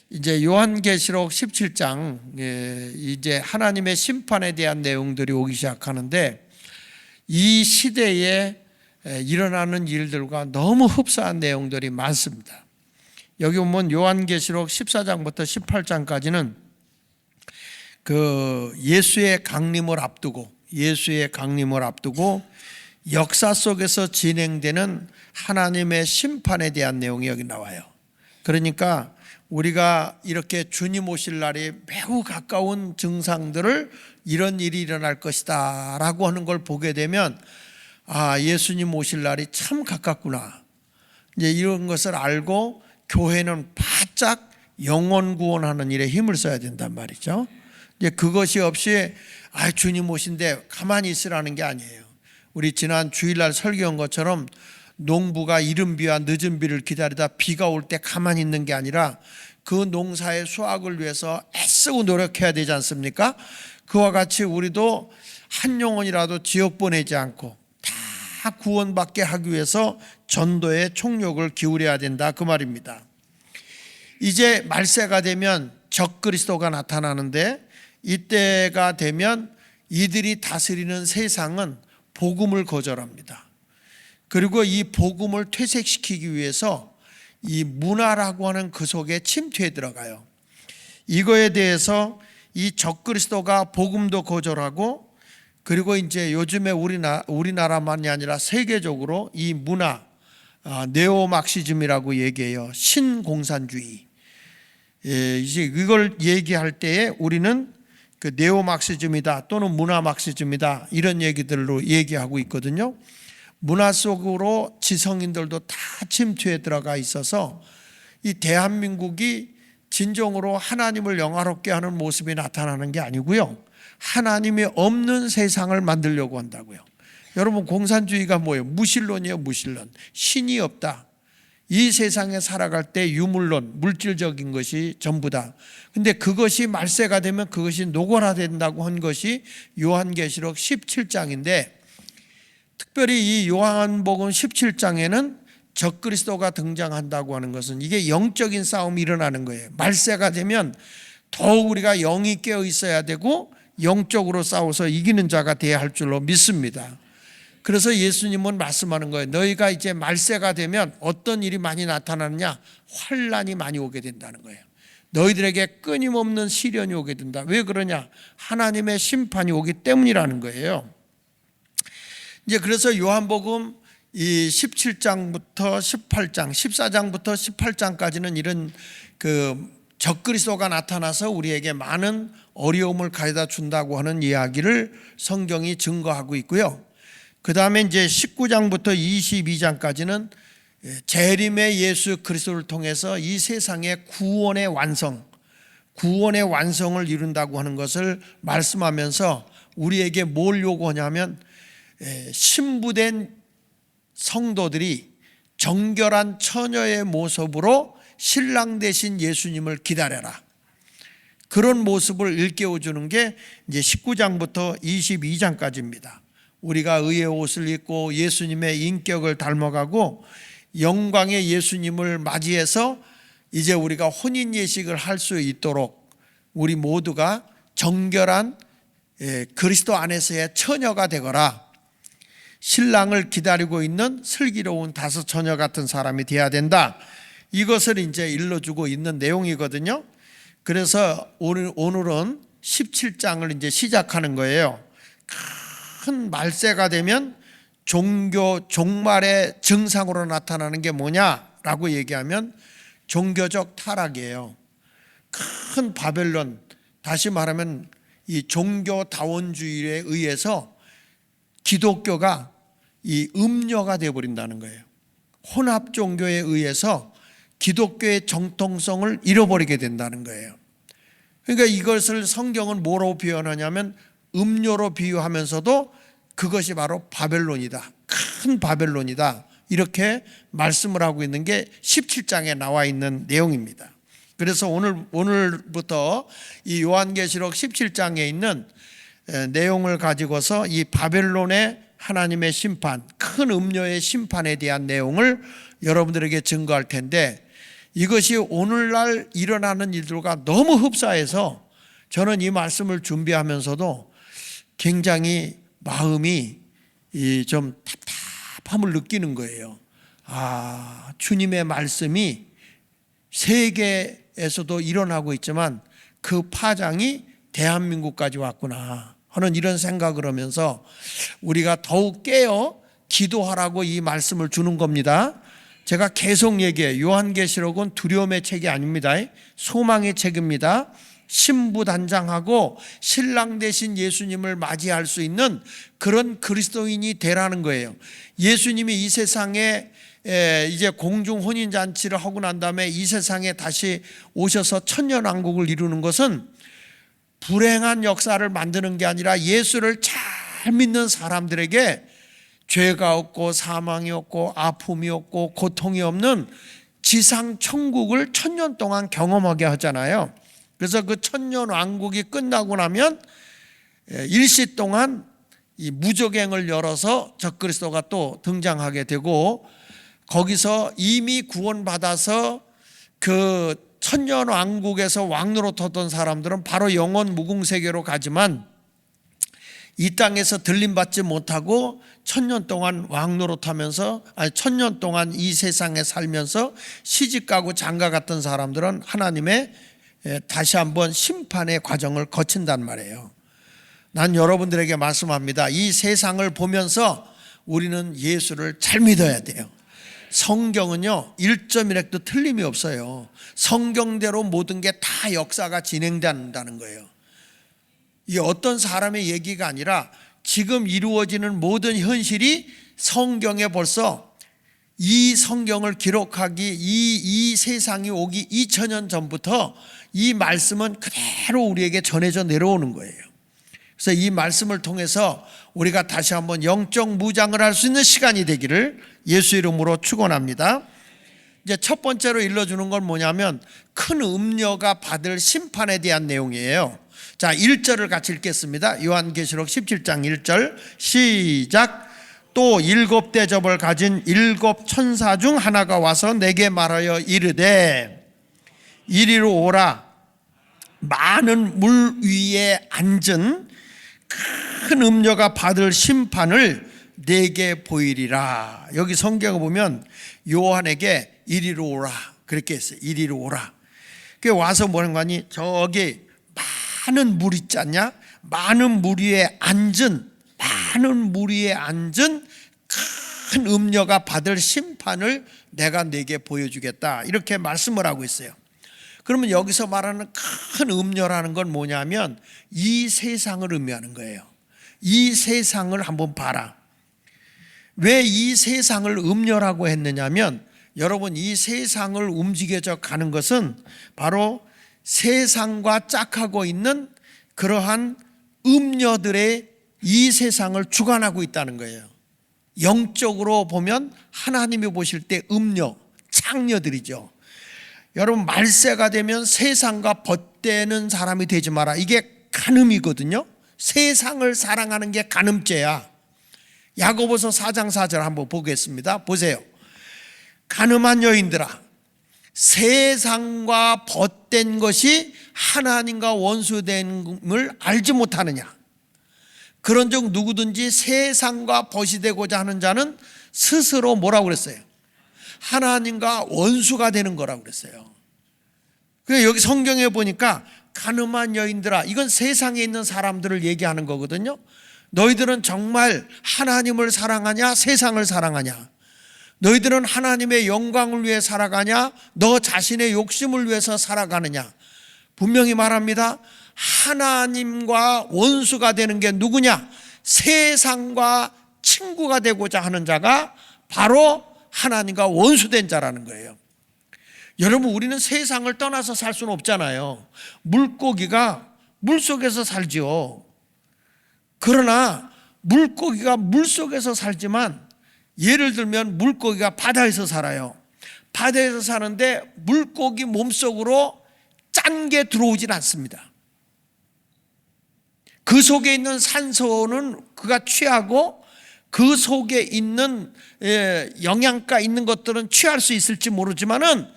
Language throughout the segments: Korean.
이제 요한계시록 17장 이제 하나님의 심판에 대한 내용들이 오기 시작하는데 이 시대에 일어나는 일들과 너무 흡사한 내용들이 많습니다. 여기 보면 요한계시록 14장부터 18장까지는 그 예수의 강림을 앞두고 역사 속에서 진행되는 하나님의 심판에 대한 내용이 여기 나와요. 그러니까 우리가 이렇게 주님 오실 날이 매우 가까운 증상들을 이런 일이 일어날 것이다 라고 하는 걸 보게 되면 예수님 오실 날이 참 가깝구나, 이제 이런 것을 알고 교회는 바짝 영혼 구원하는 일에 힘을 써야 된단 말이죠. 이제 그것이 없이 주님 오신데 가만히 있으라는 게 아니에요. 우리 지난 주일날 설교한 것처럼 농부가 이른 비와 늦은 비를 기다리다 비가 올 때 가만히 있는 게 아니라 그 농사의 수확을 위해서 애쓰고 노력해야 되지 않습니까? 그와 같이 우리도 한 영혼이라도 지옥 보내지 않고 다 구원받게 하기 위해서 전도에 총력을 기울여야 된다, 그 말입니다. 이제 말세가 되면 적그리스도가 나타나는데 이때가 되면 이들이 다스리는 세상은 복음을 거절합니다. 그리고 이 복음을 퇴색시키기 위해서 이 문화라고 하는 그 속에 침투해 들어가요. 이거에 대해서 이 적그리스도가 복음도 거절하고, 그리고 이제 요즘에 우리나라만이 아니라 세계적으로 이 문화, 네오막시즘이라고 얘기해요. 신공산주의. 이제 이걸 얘기할 때에 우리는 그 네오막시즘이다 또는 문화막시즘이다 이런 얘기들로 얘기하고 있거든요. 문화 속으로 지성인들도 다 침투해 들어가 있어서 이 대한민국이 진정으로 하나님을 영화롭게 하는 모습이 나타나는 게 아니고요, 하나님이 없는 세상을 만들려고 한다고요. 여러분, 공산주의가 뭐예요? 무신론이에요. 무신론. 신이 없다. 이 세상에 살아갈 때 유물론, 물질적인 것이 전부다. 근데 그것이 말세가 되면 그것이 노골화된다고 한 것이 요한계시록 17장인데, 특별히 이 요한복음 17장에는 적그리스도가 등장한다고 하는 것은 이게 영적인 싸움이 일어나는 거예요. 말세가 되면 더욱 우리가 영이 깨어 있어야 되고 영적으로 싸워서 이기는 자가 되어야 할 줄로 믿습니다. 그래서 예수님은 말씀하는 거예요. 너희가 이제 말세가 되면 어떤 일이 많이 나타나느냐? 환난이 많이 오게 된다는 거예요. 너희들에게 끊임없는 시련이 오게 된다. 왜 그러냐? 하나님의 심판이 오기 때문이라는 거예요. 이제 그래서 요한복음 이 17장부터 18장, 14장부터 18장까지는 이런 그 적그리스도가 나타나서 우리에게 많은 어려움을 가져다 준다고 하는 이야기를 성경이 증거하고 있고요. 그 다음에 이제 19장부터 22장까지는 재림의 예수 그리스도를 통해서 이 세상의 구원의 완성을 이룬다고 하는 것을 말씀하면서 우리에게 뭘 요구하냐면 신부된 성도들이 정결한 처녀의 모습으로 신랑 되신 예수님을 기다려라. 그런 모습을 일깨워주는 게 이제 19장부터 22장까지입니다. 우리가 의의 옷을 입고 예수님의 인격을 닮아가고 영광의 예수님을 맞이해서 이제 우리가 혼인 예식을 할 수 있도록 우리 모두가 정결한 그리스도 안에서의 처녀가 되거라. 신랑을 기다리고 있는 슬기로운 다섯 처녀 같은 사람이 되어야 된다. 이것을 이제 일러주고 있는 내용이거든요. 그래서 오늘은 17장을 이제 시작하는 거예요. 큰 말세가 되면 종말의 증상으로 나타나는 게 뭐냐라고 얘기하면 종교적 타락이에요. 큰 바벨론, 다시 말하면 이 종교다원주의에 의해서 기독교가 이 음녀가 되어버린다는 거예요. 혼합 종교에 의해서 기독교의 정통성을 잃어버리게 된다는 거예요. 그러니까 이것을 성경은 뭐로 표현하냐면 음료로 비유하면서도 그것이 바로 바벨론이다, 큰 바벨론이다, 이렇게 말씀을 하고 있는 게 17장에 나와 있는 내용입니다. 그래서 오늘부터 이 요한계시록 17장에 있는 내용을 가지고서 이 바벨론의 하나님의 심판, 큰 음료의 심판에 대한 내용을 여러분들에게 증거할 텐데, 이것이 오늘날 일어나는 일들과 너무 흡사해서 저는 이 말씀을 준비하면서도 굉장히 마음이 좀 답답함을 느끼는 거예요. 주님의 말씀이 세계에서도 일어나고 있지만 그 파장이 대한민국까지 왔구나 하는 이런 생각을 하면서 우리가 더욱 깨어 기도하라고 이 말씀을 주는 겁니다. 제가 계속 얘기해요. 요한계시록은 두려움의 책이 아닙니다. 소망의 책입니다. 신부단장하고 신랑 되신 예수님을 맞이할 수 있는 그런 그리스도인이 되라는 거예요. 예수님이 이 세상에 이제 공중 혼인잔치를 하고 난 다음에 이 세상에 다시 오셔서 천년왕국을 이루는 것은 불행한 역사를 만드는 게 아니라 예수를 잘 믿는 사람들에게 죄가 없고 사망이 없고 아픔이 없고 고통이 없는 지상 천국을 천년 동안 경험하게 하잖아요. 그래서 그 천년 왕국이 끝나고 나면 일시 동안 이 무저갱을 열어서 적그리스도가 또 등장하게 되고, 거기서 이미 구원받아서 그 천년 왕국에서 왕노릇하던 사람들은 바로 영원 무궁세계로 가지만, 이 땅에서 들림받지 못하고 천년 동안 왕노릇하면서, 천년 동안 이 세상에 살면서 시집가고 장가갔던 사람들은 하나님의 다시 한번 심판의 과정을 거친단 말이에요. 난 여러분들에게 말씀합니다. 이 세상을 보면서 우리는 예수를 잘 믿어야 돼요. 성경은요 1.1획도 틀림이 없어요. 성경대로 모든 게 다 역사가 진행된다는 거예요. 이게 어떤 사람의 얘기가 아니라 지금 이루어지는 모든 현실이 성경에 벌써 이 성경을 기록하기, 이 세상이 오기 2000년 전부터 이 말씀은 그대로 우리에게 전해져 내려오는 거예요. 그래서 이 말씀을 통해서 우리가 다시 한번 영적 무장을 할 수 있는 시간이 되기를 예수 이름으로 축원합니다. 이제 첫 번째로 일러주는 건 뭐냐면 큰 음녀가 받을 심판에 대한 내용이에요. 자, 1절을 같이 읽겠습니다. 요한계시록 17장 1절 시작. 또 7 대접을 가진 7 천사 중 하나가 와서 내게 말하여 이르되 이리로 오라. 많은 물 위에 앉은 큰 음녀가 받을 심판을 내게 보이리라. 여기 성경을 보면 요한에게 이리로 오라 그렇게 했어요. 이리로 오라. 그 와서 뭐라는 거니? 저기 많은 물 있지 않냐? 많은 물 위에 앉은 큰 음녀가 받을 심판을 내가 네게 보여주겠다. 이렇게 말씀을 하고 있어요. 그러면 여기서 말하는 큰 음녀라는 건 뭐냐면 이 세상을 의미하는 거예요. 이 세상을 한번 봐라. 왜 이 세상을 음녀라고 했느냐면, 여러분 이 세상을 움직여져 가는 것은 바로 세상과 짝하고 있는 그러한 음녀들의 이 세상을 주관하고 있다는 거예요. 영적으로 보면 하나님이 보실 때 음녀, 창녀들이죠. 여러분 말세가 되면 세상과 벗대는 사람이 되지 마라. 이게 간음이거든요. 세상을 사랑하는 게 간음죄야. 야고보서 4장 4절 한번 보겠습니다. 보세요. 간음한 여인들아, 세상과 벗된 것이 하나님과 원수됨을 알지 못하느냐. 그런즉 누구든지 세상과 벗이 되고자 하는 자는 스스로 뭐라고 그랬어요? 하나님과 원수가 되는 거라고 그랬어요. 그래서 여기 성경에 보니까 간음한 여인들아, 이건 세상에 있는 사람들을 얘기하는 거거든요. 너희들은 정말 하나님을 사랑하냐 세상을 사랑하냐? 너희들은 하나님의 영광을 위해 살아가냐 너 자신의 욕심을 위해서 살아가느냐? 분명히 말합니다. 하나님과 원수가 되는 게 누구냐? 세상과 친구가 되고자 하는 자가 바로 하나님과 원수된 자라는 거예요. 여러분 우리는 세상을 떠나서 살 수는 없잖아요. 물고기가 물속에서 살지요. 그러나 물고기가 물속에서 살지만, 예를 들면 물고기가 바다에서 살아요. 바다에서 사는데 물고기 몸속으로 짠 게 들어오진 않습니다. 그 속에 있는 산소는 그가 취하고 그 속에 있는 영양가 있는 것들은 취할 수 있을지 모르지만은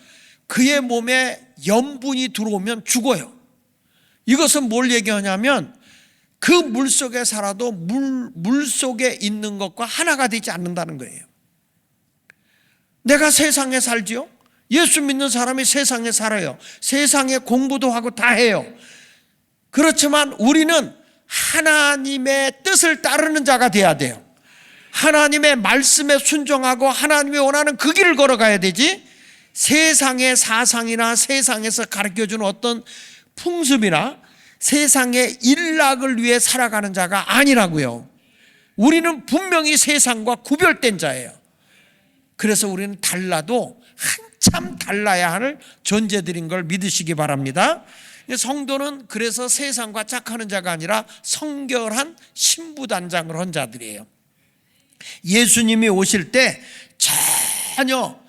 그의 몸에 염분이 들어오면 죽어요. 이것은 뭘 얘기하냐면 그 물속에 살아도 물속에 있는 것과 하나가 되지 않는다는 거예요. 내가 세상에 살지요? 예수 믿는 사람이 세상에 살아요. 세상에 공부도 하고 다 해요. 그렇지만 우리는 하나님의 뜻을 따르는 자가 돼야 돼요. 하나님의 말씀에 순종하고 하나님이 원하는 그 길을 걸어가야 되지, 세상의 사상이나 세상에서 가르쳐주는 어떤 풍습이나 세상의 일락을 위해 살아가는 자가 아니라고요. 우리는 분명히 세상과 구별된 자예요. 그래서 우리는 달라도 한참 달라야 할 존재들인 걸 믿으시기 바랍니다. 성도는 그래서 세상과 짝하는 자가 아니라 성결한 신부단장을 한 자들이에요. 예수님이 오실 때 전혀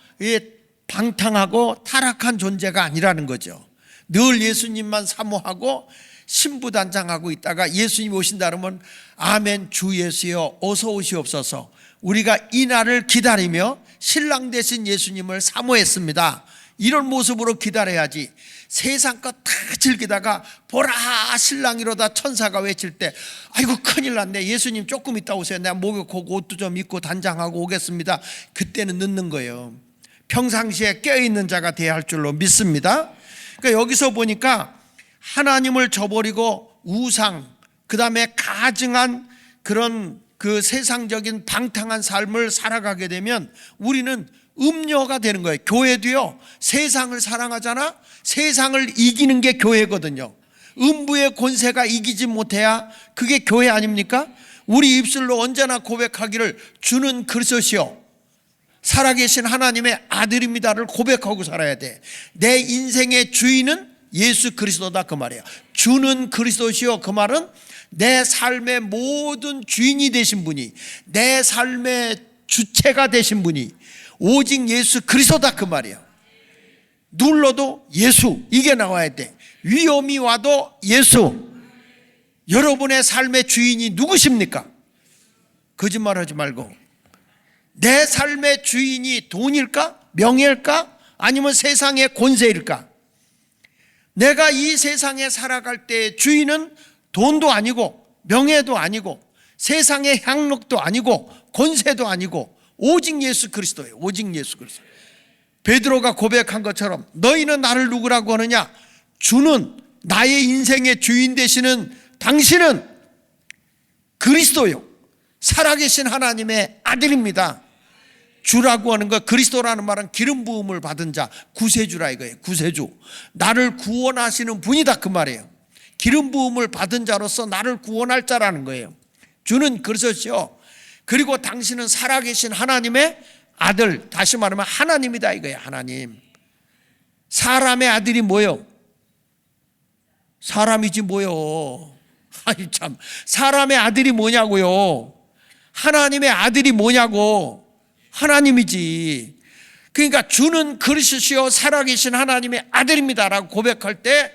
방탕하고 타락한 존재가 아니라는 거죠. 늘 예수님만 사모하고 신부단장하고 있다가 예수님이 오신다 그러면 아멘 주 예수여 어서 오시옵소서, 우리가 이 날을 기다리며 신랑 되신 예수님을 사모했습니다, 이런 모습으로 기다려야지, 세상 것 다 즐기다가 보라 신랑이로다 천사가 외칠 때 아이고 큰일 났네, 예수님 조금 있다 오세요, 내가 목욕하고 옷도 좀 입고 단장하고 오겠습니다, 그때는 늦는 거예요. 평상시에 깨어있는 자가 되어야 할 줄로 믿습니다. 그러니까 여기서 보니까 하나님을 저버리고 우상, 그 다음에 가증한 그런 그 세상적인 방탕한 삶을 살아가게 되면 우리는 음녀가 되는 거예요. 교회도요, 세상을 사랑하잖아. 세상을 이기는 게 교회거든요. 음부의 권세가 이기지 못해야 그게 교회 아닙니까? 우리 입술로 언제나 고백하기를 주는 그리스도시요 살아계신 하나님의 아들입니다를 고백하고 살아야 돼. 내 인생의 주인은 예수 그리스도다, 그 말이에요. 주는 그리스도시요, 그 말은 내 삶의 모든 주인이 되신 분이, 내 삶의 주체가 되신 분이 오직 예수 그리스도다, 그 말이에요. 눌러도 예수, 이게 나와야 돼. 위험이 와도 예수. 여러분의 삶의 주인이 누구십니까? 거짓말하지 말고. 내 삶의 주인이 돈일까? 명예일까? 아니면 세상의 권세일까? 내가 이 세상에 살아갈 때의 주인은 돈도 아니고 명예도 아니고 세상의 향락도 아니고 권세도 아니고 오직 예수 그리스도예요. 오직 예수 그리스도. 베드로가 고백한 것처럼 너희는 나를 누구라고 하느냐? 주는, 나의 인생의 주인 되시는 당신은 그리스도요, 살아계신 하나님의 아들입니다. 주라고 하는 것, 그리스도라는 말은 기름 부음을 받은 자, 구세주라 이거예요. 구세주, 나를 구원하시는 분이다, 그 말이에요. 기름 부음을 받은 자로서 나를 구원할 자라는 거예요. 주는 그리스도시요, 그리고 당신은 살아계신 하나님의 아들, 다시 말하면 하나님이다 이거예요. 하나님. 사람의 아들이 뭐요? 사람이지 뭐요. 아이 참, 사람의 아들이 뭐냐고요. 하나님의 아들이 뭐냐고. 하나님이지. 그러니까 주는 그리스도시요 살아계신 하나님의 아들입니다라고 고백할 때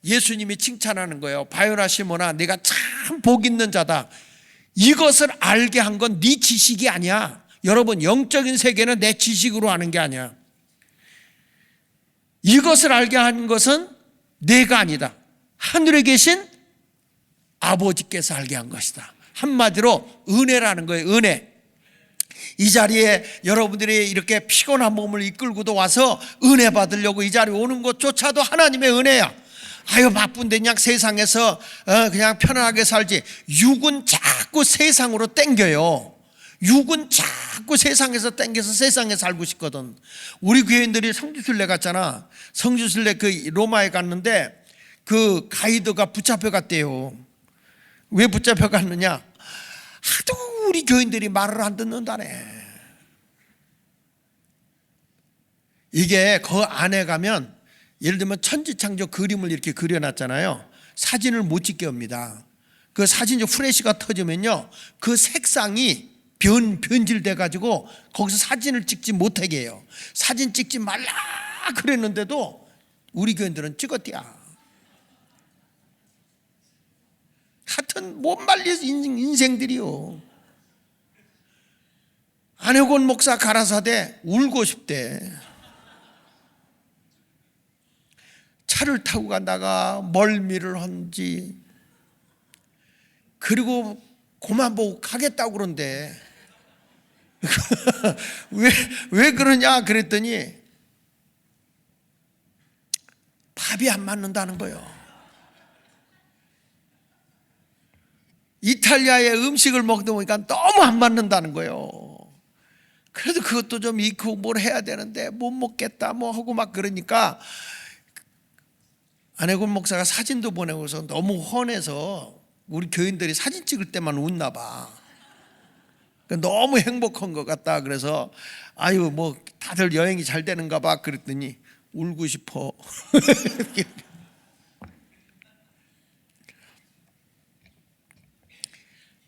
예수님이 칭찬하는 거예요. 바요나 시몬아, 네가 참 복 있는 자다. 이것을 알게 한 건 네 지식이 아니야. 여러분, 영적인 세계는 내 지식으로 아는 게 아니야. 이것을 알게 한 것은 내가 아니다. 하늘에 계신 아버지께서 알게 한 것이다. 한마디로 은혜라는 거예요. 은혜. 이 자리에 여러분들이 이렇게 피곤한 몸을 이끌고도 와서 은혜 받으려고 이 자리에 오는 것조차도 하나님의 은혜야. 아유 바쁜데 그냥 세상에서 그냥 편안하게 살지. 육은 자꾸 세상으로 땡겨요. 육은 자꾸 세상에서 땡겨서 세상에 살고 싶거든. 우리 교인들이 성지순례 갔잖아. 성지순례 그 로마에 갔는데 그 가이드가 붙잡혀 갔대요. 왜 붙잡혀 갔느냐? 하도 우리 교인들이 말을 안 듣는다네. 이게 그 안에 가면 예를 들면 천지창조 그림을 이렇게 그려놨잖아요. 사진을 못 찍게 합니다. 그 사진이 후레쉬가 터지면요, 그 색상이 변질돼 가지고 거기서 사진을 찍지 못하게 해요. 사진 찍지 말라 그랬는데도 우리 교인들은 찍었대야. 하여튼 못 말린 인생들이요. 안혜곤 목사 가라사대 울고 싶대. 차를 타고 가다가 멀미를 한지, 그리고 그만 보고 가겠다고 그런데 왜 그러냐 그랬더니 밥이 안 맞는다는 거예요. 이탈리아의 음식을 먹다 보니까 너무 안 맞는다는 거예요. 그래도 그것도 좀 익히고 뭘 해야 되는데 못 먹겠다 뭐 하고 막 그러니까 안혜곤 목사가 사진도 보내고서 너무 헌해서 우리 교인들이 사진 찍을 때만 웃나 봐. 너무 행복한 것 같다. 그래서 아유 뭐 다들 여행이 잘 되는가 봐 그랬더니 울고 싶어.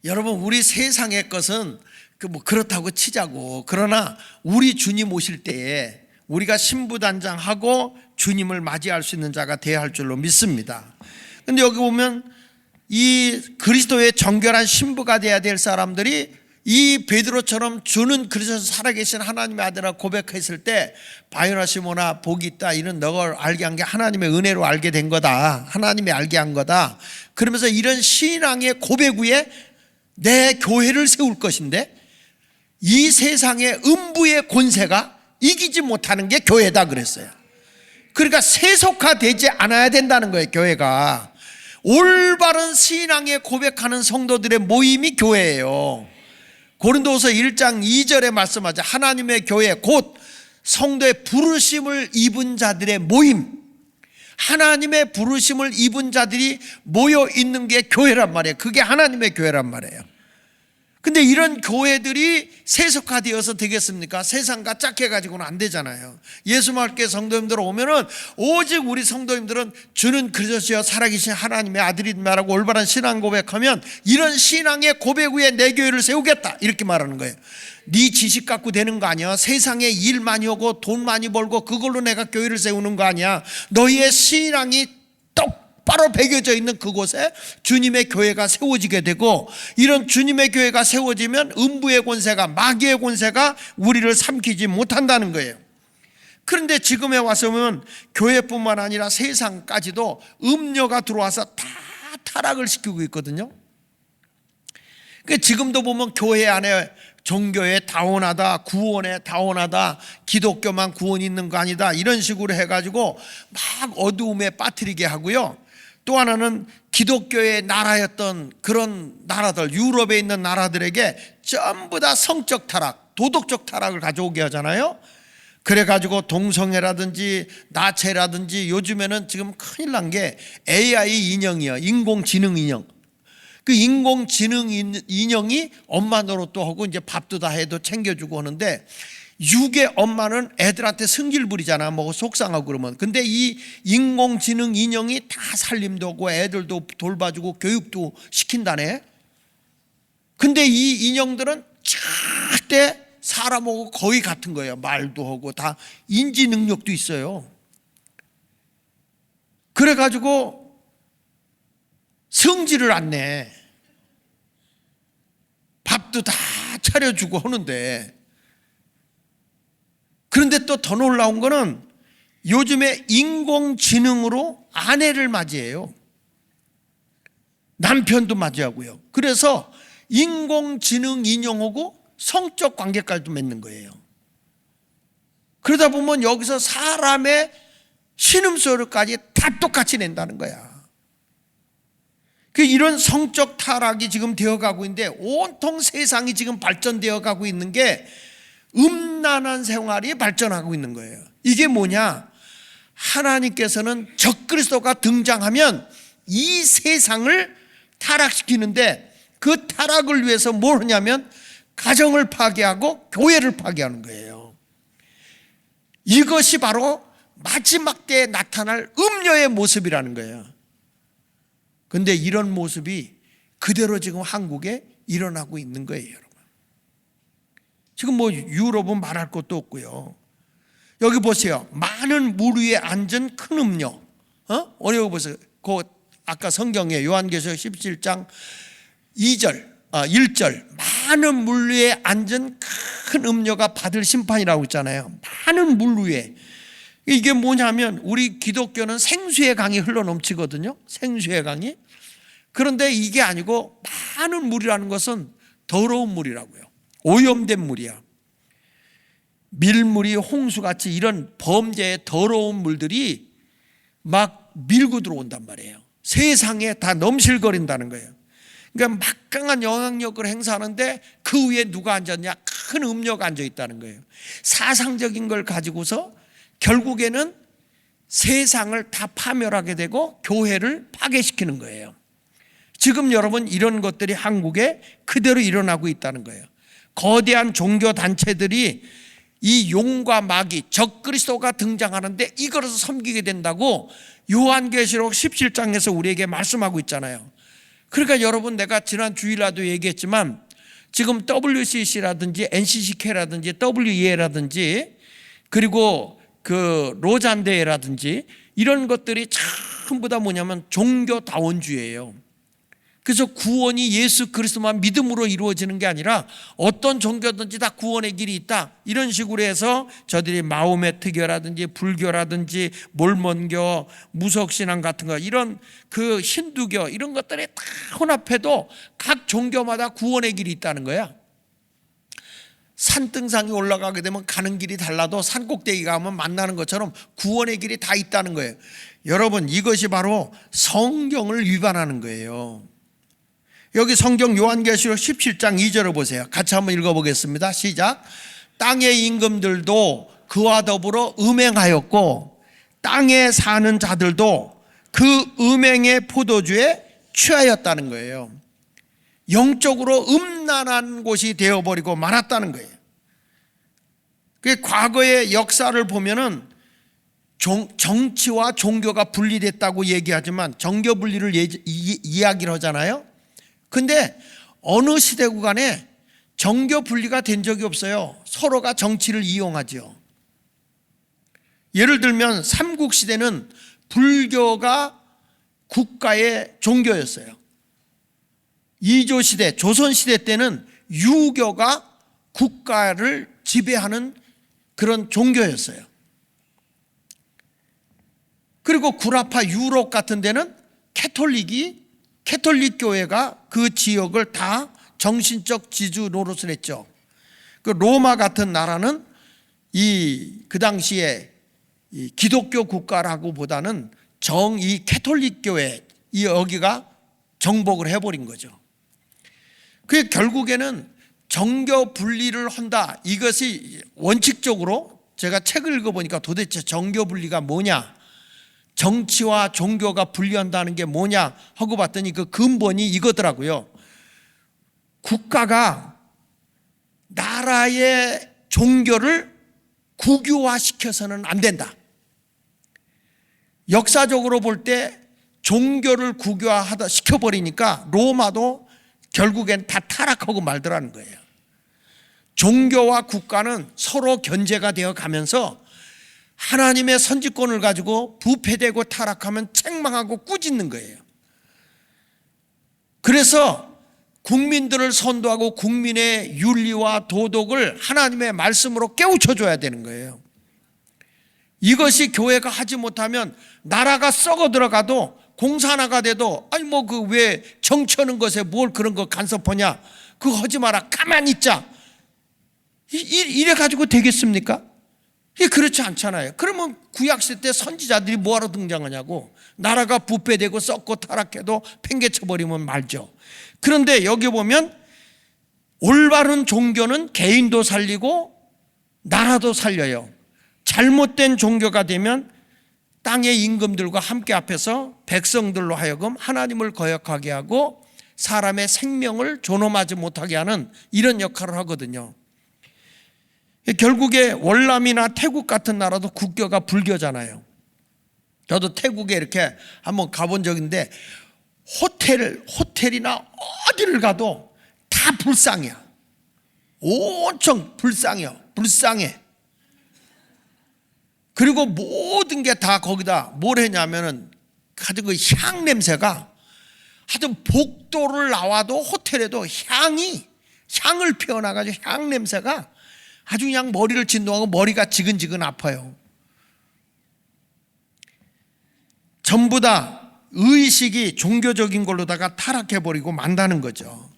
여러분, 우리 세상의 것은 뭐 그렇다고 치자고, 그러나 우리 주님 오실 때에 우리가 신부단장하고 주님을 맞이할 수 있는 자가 되어야 할 줄로 믿습니다. 근데 여기 보면 이 그리스도의 정결한 신부가 되어야 될 사람들이 이 베드로처럼 주는 그리스도 살아계신 하나님의 아들이라 고백했을 때 바요나 시몬아 복이 있다, 이런 너를 알게 한 게 하나님의 은혜로 알게 된 거다, 하나님이 알게 한 거다, 그러면서 이런 신앙의 고백 위에 내 교회를 세울 것인데 이 세상의 음부의 권세가 이기지 못하는 게 교회다 그랬어요. 그러니까 세속화되지 않아야 된다는 거예요. 교회가 올바른 신앙의 고백하는 성도들의 모임이 교회예요. 고린도후서 1장 2절에 말씀하자 하나님의 교회 곧 성도의 부르심을 입은 자들의 모임, 하나님의 부르심을 입은 자들이 모여 있는 게 교회란 말이에요. 그게 하나님의 교회란 말이에요. 근데 이런 교회들이 세속화되어서 되겠습니까? 세상과 짝해가지고는 안 되잖아요. 예수말께 성도님들 오면은 오직 우리 성도님들은 주는 그리스도시여 살아계신 하나님의 아들이 말하고 올바른 신앙 고백하면 이런 신앙의 고백 위에 내 교회를 세우겠다 이렇게 말하는 거예요. 네 지식 갖고 되는 거 아니야. 세상에 일 많이 하고 돈 많이 벌고 그걸로 내가 교회를 세우는 거 아니야. 너희의 신앙이 똑바로 배겨져 있는 그곳에 주님의 교회가 세워지게 되고, 이런 주님의 교회가 세워지면 음부의 권세가, 마귀의 권세가 우리를 삼키지 못한다는 거예요. 그런데 지금에 와서 보면 교회뿐만 아니라 세상까지도 음녀가 들어와서 다 타락을 시키고 있거든요. 지금도 보면 교회 안에 종교에 다원하다, 구원에 다원하다, 기독교만 구원이 있는 거 아니다, 이런 식으로 해가지고 막 어두움에 빠뜨리게 하고요. 또 하나는 기독교의 나라였던 그런 나라들, 유럽에 있는 나라들에게 전부 다 성적 타락, 도덕적 타락을 가져오게 하잖아요. 그래가지고 동성애라든지 나체라든지, 요즘에는 지금 큰일 난 게 AI 인형이요, 인공지능 인형. 그 인공지능 인형이 엄마 노릇도 하고 이제 밥도 다 해도 챙겨주고 하는데, 육의 엄마는 애들한테 승질 부리잖아, 뭐 속상하고 그러면. 근데 이 인공지능 인형이 다 살림도 하고 애들도 돌봐주고 교육도 시킨다네. 근데 이 인형들은 절대 사람하고 거의 같은 거예요. 말도 하고 다 인지 능력도 있어요. 그래가지고 성질을 안 내. 밥도 다 차려주고 하는데, 그런데 또 더 놀라운 거는 요즘에 인공지능으로 아내를 맞이해요. 남편도 맞이하고요. 그래서 인공지능 인형하고 성적 관계까지도 맺는 거예요. 그러다 보면 여기서 사람의 신음소리까지 다 똑같이 낸다는 거야. 이런 성적 타락이 지금 되어가고 있는데, 온통 세상이 지금 발전되어 가고 있는 게 음란한 생활이 발전하고 있는 거예요. 이게 뭐냐? 하나님께서는 적그리스도가 등장하면 이 세상을 타락시키는데, 그 타락을 위해서 뭘 하냐면 가정을 파괴하고 교회를 파괴하는 거예요. 이것이 바로 마지막 때에 나타날 음녀의 모습이라는 거예요. 그런데 이런 모습이 그대로 지금 한국에 일어나고 있는 거예요, 여러분. 지금 뭐 유럽은 말할 것도 없고요. 여기 보세요. 많은 물 위에 앉은 큰 음녀. 어디 보세요. 그 아까 성경에 요한계시록 17장 1절 많은 물 위에 앉은 큰 음녀가 받을 심판이라고 있잖아요. 많은 물 위에. 이게 뭐냐면 우리 기독교는 생수의 강이 흘러넘치거든요. 생수의 강이. 그런데 이게 아니고 많은 물이라는 것은 더러운 물이라고요. 오염된 물이야. 밀물이 홍수같이 이런 범죄의 더러운 물들이 막 밀고 들어온단 말이에요. 세상에 다 넘실거린다는 거예요. 그러니까 막강한 영향력을 행사하는데 그 위에 누가 앉았냐? 큰 음료가 앉아 있다는 거예요. 사상적인 걸 가지고서 결국에는 세상을 다 파멸하게 되고 교회를 파괴시키는 거예요. 지금 여러분 이런 것들이 한국에 그대로 일어나고 있다는 거예요. 거대한 종교 단체들이 이 용과 마귀 적그리스도가 등장하는데 이거를 섬기게 된다고 요한계시록 17장에서 우리에게 말씀하고 있잖아요. 그러니까 여러분, 내가 지난 주일날도 얘기했지만 지금 WCC라든지 NCCK라든지 WEA라든지 그리고 그 로잔대회라든지 이런 것들이 전부 다 뭐냐면 종교다원주의예요. 그래서 구원이 예수 그리스도만 믿음으로 이루어지는 게 아니라 어떤 종교든지 다 구원의 길이 있다, 이런 식으로 해서 저들이 마호메 특교라든지 불교라든지 몰몬교, 무속신앙 같은 거, 이런 그 힌두교 이런 것들이 다 혼합해도 각 종교마다 구원의 길이 있다는 거야. 산등상에 올라가게 되면 가는 길이 달라도 산꼭대기 가면 만나는 것처럼 구원의 길이 다 있다는 거예요. 여러분, 이것이 바로 성경을 위반하는 거예요. 여기 성경 요한계시록 17장 2절을 보세요. 같이 한번 읽어보겠습니다. 시작. 땅의 임금들도 그와 더불어 음행하였고 땅에 사는 자들도 그 음행의 포도주에 취하였다는 거예요. 영적으로 음란한 곳이 되어버리고 말았다는 거예요. 그 과거의 역사를 보면은 정치와 종교가 분리됐다고 얘기하지만 정교 분리를 이야기를 하잖아요. 근데 어느 시대 구간에 정교 분리가 된 적이 없어요. 서로가 정치를 이용하죠. 예를 들면 삼국시대는 불교가 국가의 종교였어요. 이조시대, 조선시대 때는 유교가 국가를 지배하는 그런 종교였어요. 그리고 구라파 유럽 같은 데는 캐톨릭 교회가 그 지역을 다 정신적 지주 노릇을 했죠. 그 로마 같은 나라는 그 당시에 이 기독교 국가라고 보다는 이 캐톨릭 교회 여기가 정복을 해버린 거죠. 그게 결국에는 정교 분리를 한다. 이것이 원칙적으로 제가 책을 읽어보니까 도대체 정교 분리가 뭐냐, 정치와 종교가 분리한다는 게 뭐냐 하고 봤더니 그 근본이 이거더라고요. 국가가 나라의 종교를 국유화시켜서는 안 된다. 역사적으로 볼 때 종교를 국유화하다 시켜버리니까 로마도 결국엔 다 타락하고 말더라는 거예요. 종교와 국가는 서로 견제가 되어 가면서 하나님의 선지권을 가지고 부패되고 타락하면 책망하고 꾸짖는 거예요. 그래서 국민들을 선도하고 국민의 윤리와 도덕을 하나님의 말씀으로 깨우쳐줘야 되는 거예요. 이것이 교회가 하지 못하면 나라가 썩어 들어가도 공사 하나가 돼도 아니 뭐 그 왜 정치하는 것에 뭘 그런 거 간섭하냐, 그거 하지 마라, 가만히 있자, 이래 가지고 되겠습니까? 이게 그렇지 않잖아요. 그러면 구약시대 때 선지자들이 뭐하러 등장하냐고. 나라가 부패되고 썩고 타락해도 팽개쳐버리면 말죠. 그런데 여기 보면 올바른 종교는 개인도 살리고 나라도 살려요. 잘못된 종교가 되면 땅의 임금들과 함께 앞에서 백성들로 하여금 하나님을 거역하게 하고 사람의 생명을 존엄하지 못하게 하는 이런 역할을 하거든요. 결국에 월남이나 태국 같은 나라도 국교가 불교잖아요. 저도 태국에 이렇게 한번 가본 적인데 호텔이나 어디를 가도 다 불상이야. 엄청 불쌍해. 그리고 모든 게 다 거기다 뭘 했냐면은 하여튼 그 향 냄새가, 하여튼 복도를 나와도 호텔에도 향을 피워나가지고 향 냄새가 아주 그냥 머리를 진동하고 머리가 지근지근 아파요. 전부 다 의식이 종교적인 걸로다가 타락해버리고 만다는 거죠.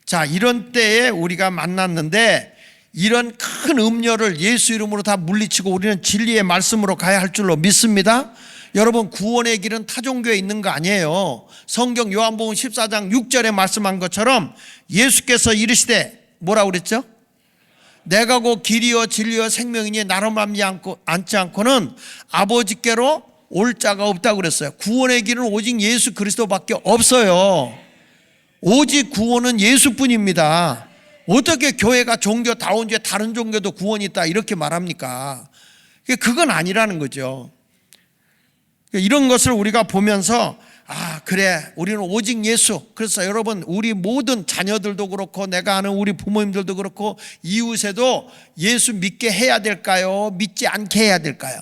자, 이런 때에 우리가 만났는데 이런 큰 음료를 예수 이름으로 다 물리치고 우리는 진리의 말씀으로 가야 할 줄로 믿습니다. 여러분, 구원의 길은 타종교에 있는 거 아니에요. 성경 요한복음 14장 6절에 말씀한 것처럼 예수께서 이르시되 뭐라고 그랬죠? 내가 곧 길이요 진리요 생명이니 나로 말미암지 않고는 아버지께로 올 자가 없다고 그랬어요. 구원의 길은 오직 예수 그리스도밖에 없어요. 오직 구원은 예수뿐입니다. 어떻게 교회가 종교다운 죄 다른 종교도 구원이 있다 이렇게 말합니까? 그건 아니라는 거죠. 이런 것을 우리가 보면서 그래, 우리는 오직 예수. 그래서 여러분, 우리 모든 자녀들도 그렇고 내가 아는 우리 부모님들도 그렇고 이웃에도 예수 믿게 해야 될까요? 믿지 않게 해야 될까요?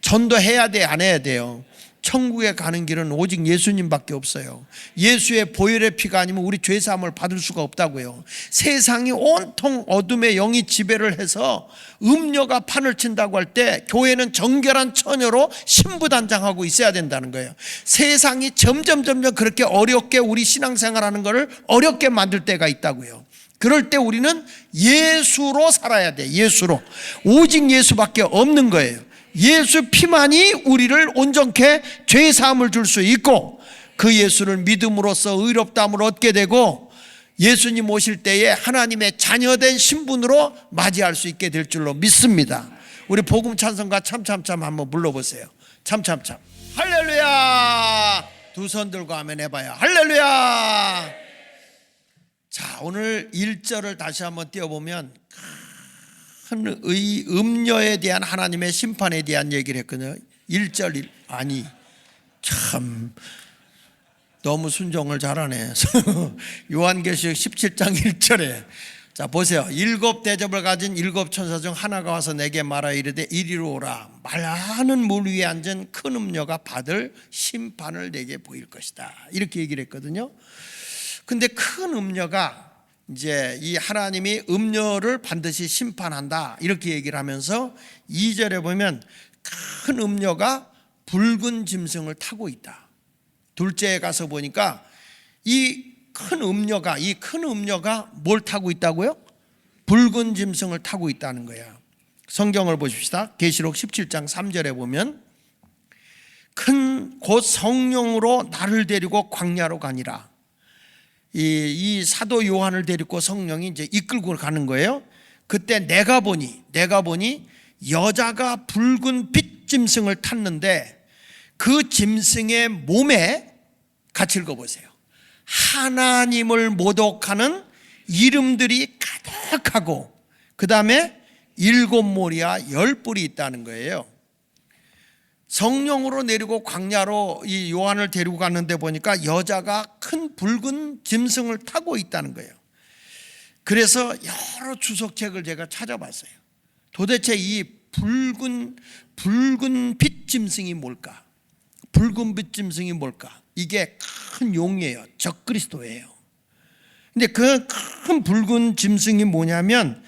전도해야 돼, 안 해야 돼요? 천국에 가는 길은 오직 예수님밖에 없어요. 예수의 보혈의 피가 아니면 우리 죄사함을 받을 수가 없다고요. 세상이 온통 어둠의 영이 지배를 해서 음녀가 판을 친다고 할 때 교회는 정결한 처녀로 신부단장하고 있어야 된다는 거예요. 세상이 점점 그렇게 어렵게 우리 신앙생활하는 것을 어렵게 만들 때가 있다고요. 그럴 때 우리는 예수로 살아야 돼. 예수로. 오직 예수밖에 없는 거예요. 예수 피만이 우리를 온전케 죄 사함을 줄 수 있고 그 예수를 믿음으로써 의롭다함을 얻게 되고 예수님 오실 때에 하나님의 자녀된 신분으로 맞이할 수 있게 될 줄로 믿습니다. 우리 복음 찬송가 참참참 한번 불러보세요. 참참참. 할렐루야. 두 손 들고 아멘 해봐요. 할렐루야. 자, 오늘 1절을 다시 한번 띄워보면 큰 음녀에 대한 하나님의 심판에 대한 얘기를 했거든요. 1절 참 너무 순종을 잘하네. 요한계시록 17장 1절에 자 보세요. 7 대접을 가진 7 천사 중 하나가 와서 내게 말하 이르되 이리로 오라. 많은 물 위에 앉은 큰 음녀가 받을 심판을 내게 보일 것이다. 이렇게 얘기를 했거든요. 근데 큰 음녀가 이제 이 하나님이 음녀를 반드시 심판한다 이렇게 얘기를 하면서 2절에 보면 큰 음녀가 붉은 짐승을 타고 있다. 둘째에 가서 보니까 이 큰 음녀가 뭘 타고 있다고요? 붉은 짐승을 타고 있다는 거야. 성경을 보십시다. 계시록 17장 3절에 보면 큰 곧 성령으로 나를 데리고 광야로 가니라. 이 사도 요한을 데리고 성령이 이제 이끌고 가는 거예요. 그때 내가 보니 여자가 붉은 빛 짐승을 탔는데 그 짐승의 몸에 같이 읽어보세요. 하나님을 모독하는 이름들이 가득하고 그 다음에 7 모리와 10뿔이 있다는 거예요. 성령으로 내리고 광야로 이 요한을 데리고 갔는데 보니까 여자가 큰 붉은 짐승을 타고 있다는 거예요. 그래서 여러 주석책을 제가 찾아봤어요. 도대체 이 붉은 빛 짐승이 뭘까? 붉은 빛 짐승이 뭘까? 이게 큰 용이에요. 적그리스도예요. 근데 그 큰 붉은 짐승이 뭐냐면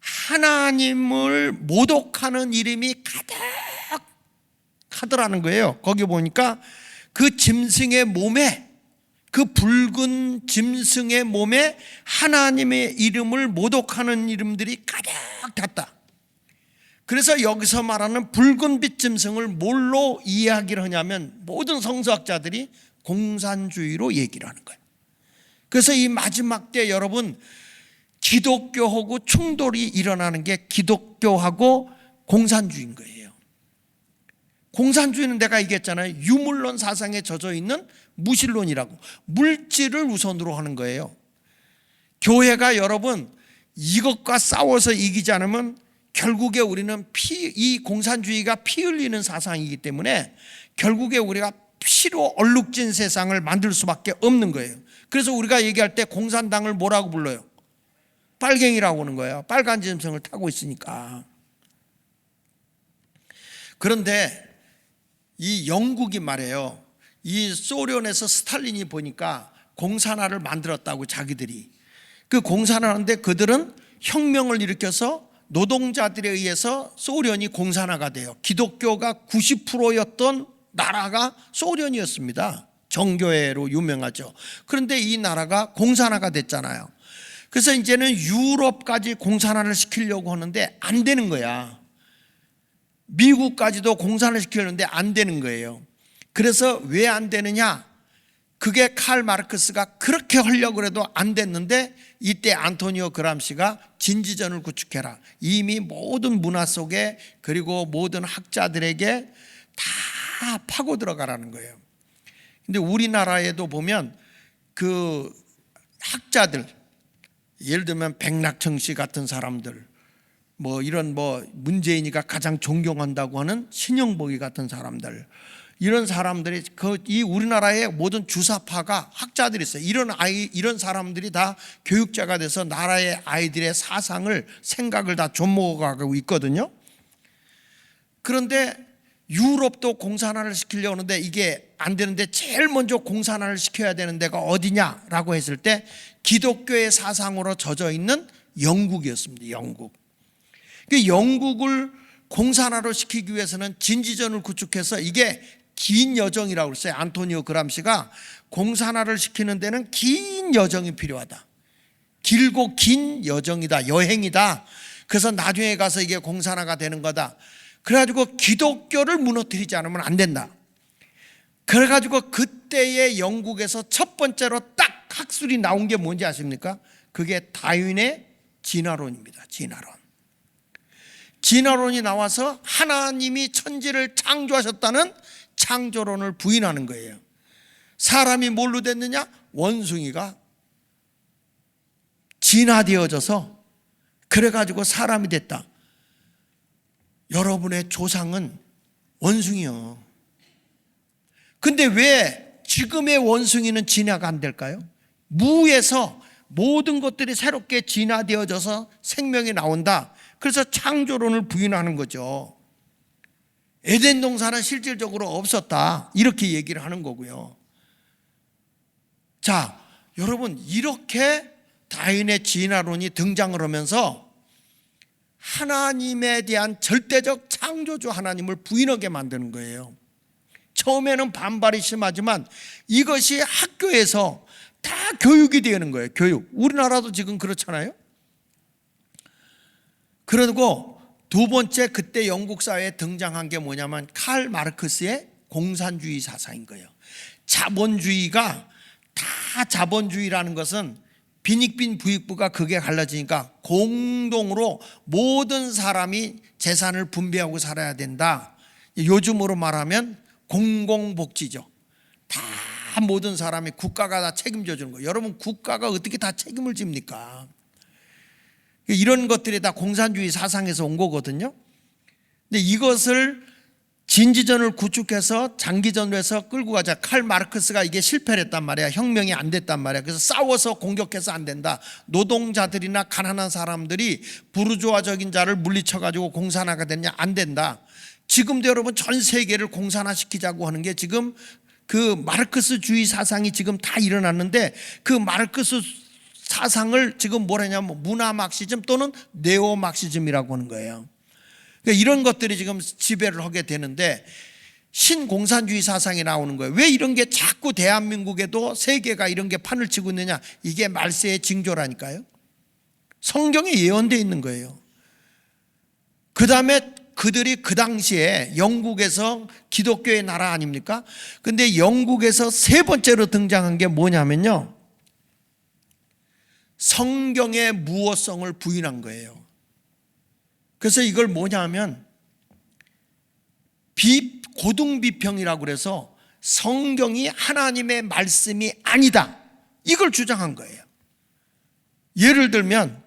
하나님을 모독하는 이름이 가득하더라는 거예요. 거기 보니까 그 짐승의 몸에 그 붉은 짐승의 몸에 하나님의 이름을 모독하는 이름들이 가득 찼다. 그래서 여기서 말하는 붉은빛 짐승을 뭘로 이야기를 하냐면 모든 성서학자들이 공산주의로 얘기를 하는 거예요. 그래서 이 마지막 때 여러분 기독교하고 충돌이 일어나는 게 기독교하고 공산주의인 거예요. 공산주의는 내가 얘기했잖아요. 유물론 사상에 젖어 있는 무신론이라고. 물질을 우선으로 하는 거예요. 교회가 여러분 이것과 싸워서 이기지 않으면 결국에 우리는 이 공산주의가 피 흘리는 사상이기 때문에 결국에 우리가 피로 얼룩진 세상을 만들 수밖에 없는 거예요. 그래서 우리가 얘기할 때 공산당을 뭐라고 불러요? 빨갱이라고 하는 거예요. 빨간 짐승을 타고 있으니까. 그런데 이 영국이 말해요. 이 소련에서 스탈린이 보니까 공산화를 만들었다고 자기들이. 그 공산화하는데 그들은 혁명을 일으켜서 노동자들에 의해서 소련이 공산화가 돼요. 기독교가 90%였던 나라가 소련이었습니다. 정교회로 유명하죠. 그런데 이 나라가 공산화가 됐잖아요. 그래서 이제는 유럽까지 공산화를 시키려고 하는데 안 되는 거야. 미국까지도 공산화를 시키려는데 안 되는 거예요. 그래서 왜 안 되느냐? 그게 칼 마르크스가 그렇게 하려고 해도 안 됐는데 이때 안토니오 그람시가 진지전을 구축해라. 이미 모든 문화 속에 그리고 모든 학자들에게 다 파고 들어가라는 거예요. 근데 우리나라에도 보면 그 학자들, 예를 들면 백낙청 씨 같은 사람들, 뭐 이런 뭐 문재인이가 가장 존경한다고 하는 신영복이 같은 사람들, 이런 사람들이 이 우리나라의 모든 주사파가 학자들이 있어요. 이런 사람들이 다 교육자가 돼서 나라의 아이들의 사상을, 생각을 다 좀먹어가고 있거든요. 그런데 유럽도 공산화를 시키려고 하는데 이게 안 되는데 제일 먼저 공산화를 시켜야 되는 데가 어디냐라고 했을 때 기독교의 사상으로 젖어 있는 영국이었습니다. 영국. 영국을 공산화로 시키기 위해서는 진지전을 구축해서 이게 긴 여정이라고 그랬어요. 안토니오 그람시가 공산화를 시키는 데는 긴 여정이 필요하다. 길고 긴 여정이다. 여행이다. 그래서 나중에 가서 이게 공산화가 되는 거다. 그래가지고 기독교를 무너뜨리지 않으면 안 된다. 그래가지고 그때의 영국에서 첫 번째로 딱 학술이 나온 게 뭔지 아십니까? 그게 다윈의 진화론입니다. 진화론. 진화론이 나와서 하나님이 천지를 창조하셨다는 창조론을 부인하는 거예요. 사람이 뭘로 됐느냐? 원숭이가 진화되어져서 그래가지고 사람이 됐다. 여러분의 조상은 원숭이요. 근데 왜 지금의 원숭이는 진화가 안 될까요? 무에서 모든 것들이 새롭게 진화되어져서 생명이 나온다. 그래서 창조론을 부인하는 거죠. 에덴 동산은 실질적으로 없었다. 이렇게 얘기를 하는 거고요. 자, 여러분, 이렇게 다윈의 진화론이 등장을 하면서 하나님에 대한 절대적 창조주 하나님을 부인하게 만드는 거예요. 처음에는 반발이 심하지만 이것이 학교에서 다 교육이 되는 거예요. 교육. 우리나라도 지금 그렇잖아요. 그리고 두 번째 그때 영국 사회에 등장한 게 뭐냐면 칼 마르크스의 공산주의 사상인 거예요. 자본주의가 다 자본주의라는 것은 빈익빈 부익부가 그게 갈라지니까 공동으로 모든 사람이 재산을 분배하고 살아야 된다. 요즘으로 말하면 공공복지죠. 다 모든 사람이 국가가 다 책임져 주는 거예요. 여러분, 국가가 어떻게 다 책임을 집니까? 이런 것들이 다 공산주의 사상에서 온 거거든요. 근데 이것을 진지전을 구축해서 장기전으로 해서 끌고 가자. 칼 마르크스가 이게 실패를 했단 말이야. 혁명이 안 됐단 말이야. 그래서 싸워서 공격해서 안 된다. 노동자들이나 가난한 사람들이 부르주아적인 자를 물리쳐가지고 공산화가 됐냐? 안 된다. 지금도 여러분 전 세계를 공산화시키자고 하는 게 지금 그 마르크스주의 사상이 지금 다 일어났는데 그 마르크스 사상을 지금 뭐라냐면 문화 막시즘 또는 네오 막시즘이라고 하는 거예요. 그러니까 이런 것들이 지금 지배를 하게 되는데 신공산주의 사상이 나오는 거예요. 왜 이런 게 자꾸 대한민국에도 세계가 이런 게 판을 치고 있느냐? 이게 말세의 징조라니까요. 성경에 예언되어 있는 거예요. 그 다음에 그들이 그 당시에 영국에서 기독교의 나라 아닙니까? 근데 영국에서 세 번째로 등장한 게 뭐냐면요, 성경의 무어성을 부인한 거예요. 그래서 이걸 뭐냐면 고등비평이라고 그래서 성경이 하나님의 말씀이 아니다, 이걸 주장한 거예요. 예를 들면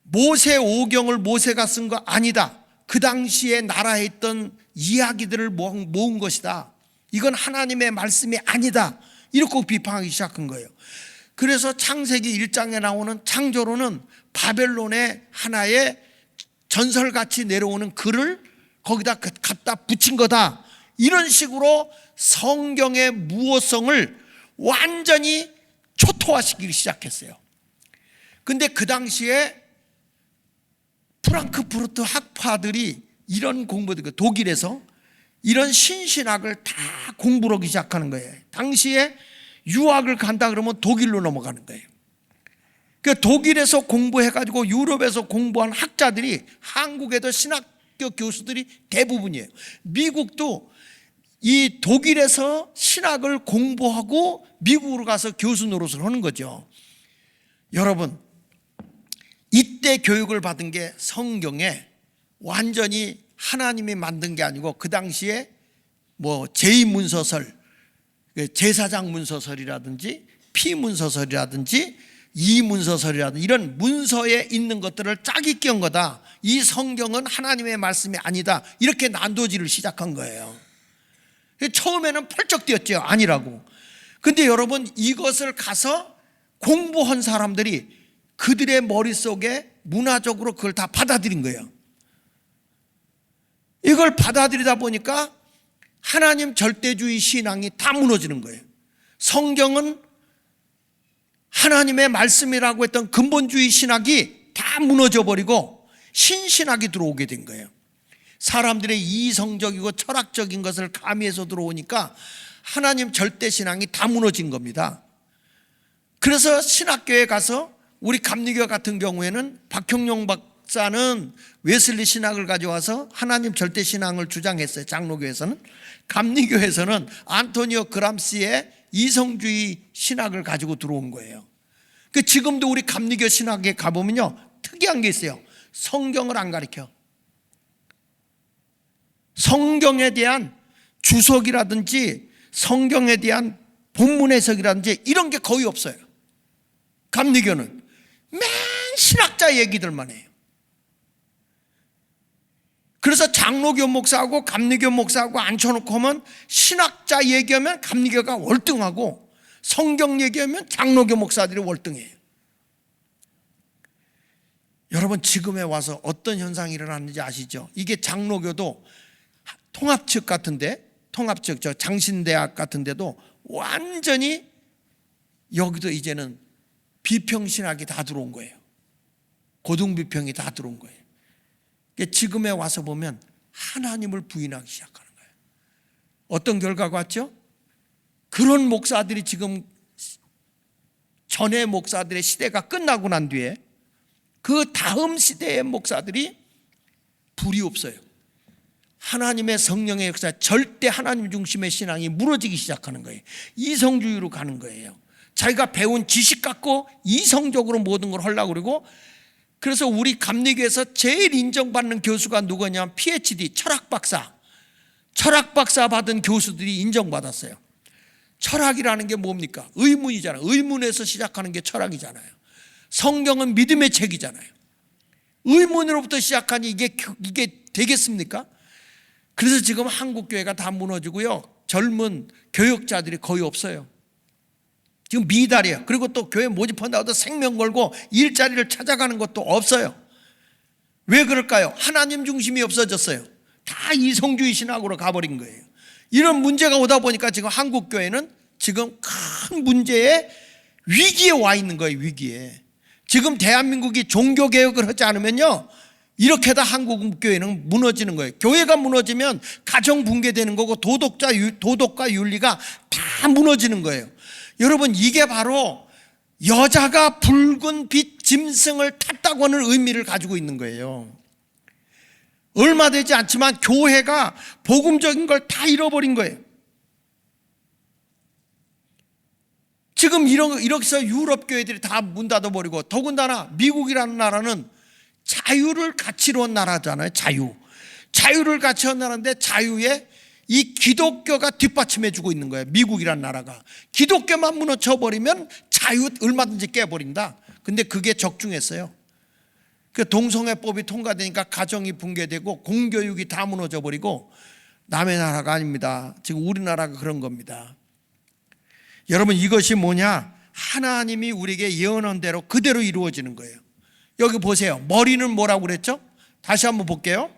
모세 오경을 모세가 쓴 거 아니다, 그 당시에 나라에 있던 이야기들을 모은 것이다, 이건 하나님의 말씀이 아니다, 이렇게 비판하기 시작한 거예요. 그래서 창세기 1장에 나오는 창조론은 바벨론의 하나의 전설같이 내려오는 글을 거기다 갖다 붙인 거다, 이런 식으로 성경의 무어성을 완전히 초토화시키기 시작했어요. 근데 그 당시에 프랑크푸르트 학파들이 이런 공부들, 독일에서 이런 신신학을 다 공부를 하기 시작하는 거예요. 당시에 유학을 간다 그러면 독일로 넘어가는 거예요. 그 독일에서 공부해가지고 유럽에서 공부한 학자들이 한국에도 신학교 교수들이 대부분이에요. 미국도 이 독일에서 신학을 공부하고 미국으로 가서 교수 노릇을 하는 거죠. 여러분, 이때 교육을 받은 게 성경에 완전히 하나님이 만든 게 아니고 그 당시에 뭐 제2문서설, 제사장 문서설이라든지 피문서설이라든지 이문서설이라든지 이런 문서에 있는 것들을 짜깁기 한 거다. 이 성경은 하나님의 말씀이 아니다. 이렇게 난도질을 시작한 거예요. 처음에는 펄쩍 뛰었죠. 아니라고. 근데 여러분, 이것을 가서 공부한 사람들이 그들의 머릿속에 문화적으로 그걸 다 받아들인 거예요. 이걸 받아들이다 보니까 하나님 절대주의 신앙이 다 무너지는 거예요. 성경은 하나님의 말씀이라고 했던 근본주의 신학이 다 무너져 버리고 신신학이 들어오게 된 거예요. 사람들의 이성적이고 철학적인 것을 가미해서 들어오니까 하나님 절대신앙이 다 무너진 겁니다. 그래서 신학교에 가서 우리 감리교 같은 경우에는 박형룡 박사는 웨슬리 신학을 가져와서 하나님 절대신앙을 주장했어요. 장로교에서는. 감리교에서는 안토니오 그람시의 이성주의 신학을 가지고 들어온 거예요. 지금도 우리 감리교 신학에 가보면요, 특이한 게 있어요. 성경을 안 가르쳐. 성경에 대한 주석이라든지 성경에 대한 본문 해석이라든지 이런 게 거의 없어요. 감리교는 맨 신학자 얘기들만 해요. 그래서 장로교 목사하고 감리교 목사하고 앉혀놓고 하면 신학자 얘기하면 감리교가 월등하고 성경 얘기하면 장로교 목사들이 월등해요. 여러분, 지금에 와서 어떤 현상이 일어났는지 아시죠? 이게 장로교도 통합측 같은데, 통합측 저 장신대학 같은데도 완전히 여기도 이제는 비평신학이 다 들어온 거예요. 고등비평이 다 들어온 거예요. 지금에 와서 보면 하나님을 부인하기 시작하는 거예요. 어떤 결과가 왔죠? 그런 목사들이 지금 전에 목사들의 시대가 끝나고 난 뒤에 그 다음 시대의 목사들이 불이 없어요. 하나님의 성령의 역사, 절대 하나님 중심의 신앙이 무너지기 시작하는 거예요. 이성주의로 가는 거예요. 자기가 배운 지식 갖고 이성적으로 모든 걸 하려고 그러고, 그래서 우리 감리교에서 제일 인정받는 교수가 누구냐면 PhD, 철학박사. 철학박사 받은 교수들이 인정받았어요. 철학이라는 게 뭡니까? 의문이잖아요. 의문에서 시작하는 게 철학이잖아요. 성경은 믿음의 책이잖아요. 의문으로부터 시작하니 이게 되겠습니까? 그래서 지금 한국교회가 다 무너지고요, 젊은 교역자들이 거의 없어요. 지금 미달이에요. 그리고 또 교회 모집한다고 생명 걸고 일자리를 찾아가는 것도 없어요. 왜 그럴까요? 하나님 중심이 없어졌어요. 다 이성주의 신학으로 가버린 거예요. 이런 문제가 오다 보니까 지금 한국교회는 지금 큰 문제에 위기에 와 있는 거예요. 위기에. 지금 대한민국이 종교개혁을 하지 않으면요, 이렇게 다 한국 교회는 무너지는 거예요. 교회가 무너지면 가정 붕괴되는 거고 도덕과 윤리가 다 무너지는 거예요. 여러분, 이게 바로 여자가 붉은 빛 짐승을 탔다고 하는 의미를 가지고 있는 거예요. 얼마 되지 않지만 교회가 복음적인 걸 다 잃어버린 거예요. 지금 이렇게서 유럽 교회들이 다 문 닫아버리고, 더군다나 미국이라는 나라는 자유를 가치로 한 나라잖아요. 자유를 가치로 한 나라인데 자유에 이 기독교가 뒷받침해주고 있는 거예요. 미국이라는 나라가 기독교만 무너져버리면 자유 얼마든지 깨버린다. 근데 그게 적중했어요. 그 동성애법이 통과되니까 가정이 붕괴되고 공교육이 다 무너져버리고, 남의 나라가 아닙니다. 지금 우리나라가 그런 겁니다. 여러분, 이것이 뭐냐? 하나님이 우리에게 예언한 대로 그대로 이루어지는 거예요. 여기 보세요. 머리는 뭐라고 그랬죠? 다시 한번 볼게요.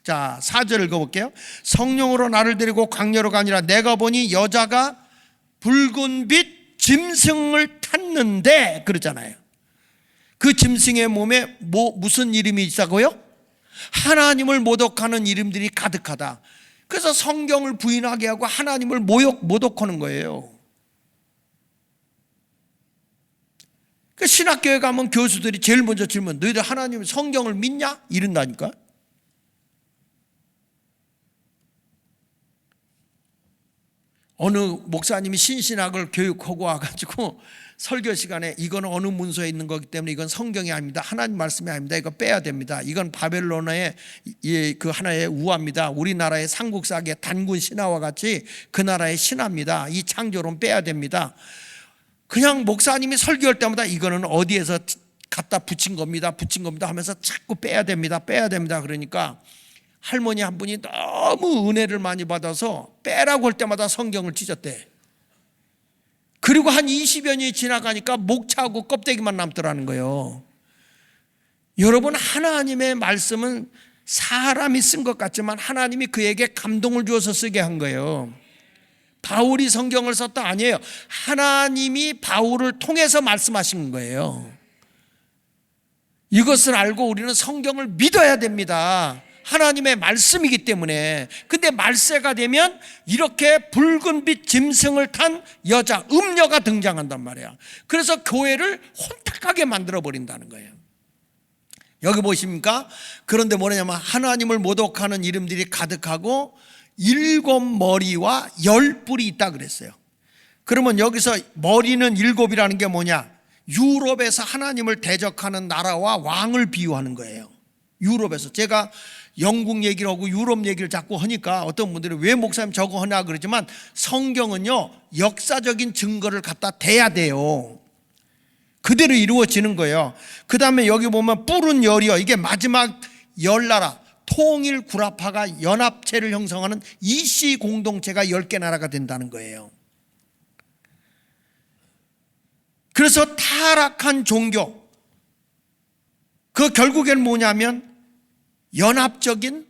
자, 4절 읽어볼게요. 성령으로 나를 데리고 광야로 가니라. 내가 보니 여자가 붉은 빛 짐승을 탔는데, 그러잖아요. 그 짐승의 몸에 무슨 이름이 있다고요? 하나님을 모독하는 이름들이 가득하다. 그래서 성경을 부인하게 하고 하나님을 모독하는 거예요. 그 신학교에 가면 교수들이 제일 먼저 질문, 너희들 하나님 성경을 믿냐? 이런다니까. 어느 목사님이 신신학을 교육하고 와가지고 설교 시간에 이건 어느 문서에 있는 거기 때문에 이건 성경이 아닙니다. 하나님 말씀이 아닙니다. 이거 빼야 됩니다. 이건 바벨론의 그 하나의 우화입니다. 우리나라의 삼국사기의 단군 신화와 같이 그 나라의 신화입니다. 이 창조론 빼야 됩니다. 그냥 목사님이 설교할 때마다 이거는 어디에서 갖다 붙인 겁니다 하면서 자꾸 빼야 됩니다 그러니까 할머니 한 분이 너무 은혜를 많이 받아서 빼라고 할 때마다 성경을 찢었대. 그리고 한 20여 년이 지나가니까 목차하고 껍데기만 남더라는 거예요. 여러분, 하나님의 말씀은 사람이 쓴 것 같지만 하나님이 그에게 감동을 주어서 쓰게 한 거예요. 바울이 성경을 썼다 아니에요. 하나님이 바울을 통해서 말씀하신 거예요. 이것을 알고 우리는 성경을 믿어야 됩니다. 하나님의 말씀이기 때문에. 근데 말세가 되면 이렇게 붉은빛 짐승을 탄 여자, 음녀가 등장한단 말이야. 그래서 교회를 혼탁하게 만들어버린다는 거예요. 여기 보십니까? 그런데 뭐냐면 하나님을 모독하는 이름들이 가득하고 7머리와 10뿔이 있다 그랬어요. 그러면 여기서 머리는 7이라는 게 뭐냐? 유럽에서 하나님을 대적하는 나라와 왕을 비유하는 거예요. 유럽에서. 제가 영국 얘기를 하고 유럽 얘기를 자꾸 하니까 어떤 분들이 왜 목사님 저거 하나 그러지만 성경은요 역사적인 증거를 갖다 대야 돼요. 그대로 이루어지는 거예요. 그 다음에 여기 보면 뿔은 열이요. 이게 마지막 열 나라 통일 구라파가 연합체를 형성하는 이씨 공동체가 10개 나라가 된다는 거예요. 그래서 타락한 종교, 그 결국엔 뭐냐면 연합적인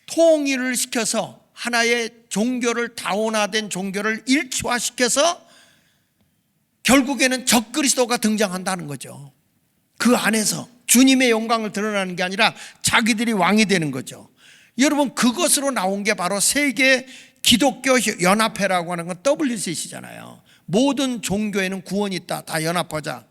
통일을 시켜서 하나의 종교를 다원화된 종교를 일치화시켜서 결국에는 적그리스도가 등장한다는 거죠. 그 안에서 주님의 영광을 드러나는 게 아니라 자기들이 왕이 되는 거죠. 여러분, 그것으로 나온 게 바로 세계 기독교 연합회라고 하는 건 WCC잖아요. 모든 종교에는 구원이 있다. 다 연합하자.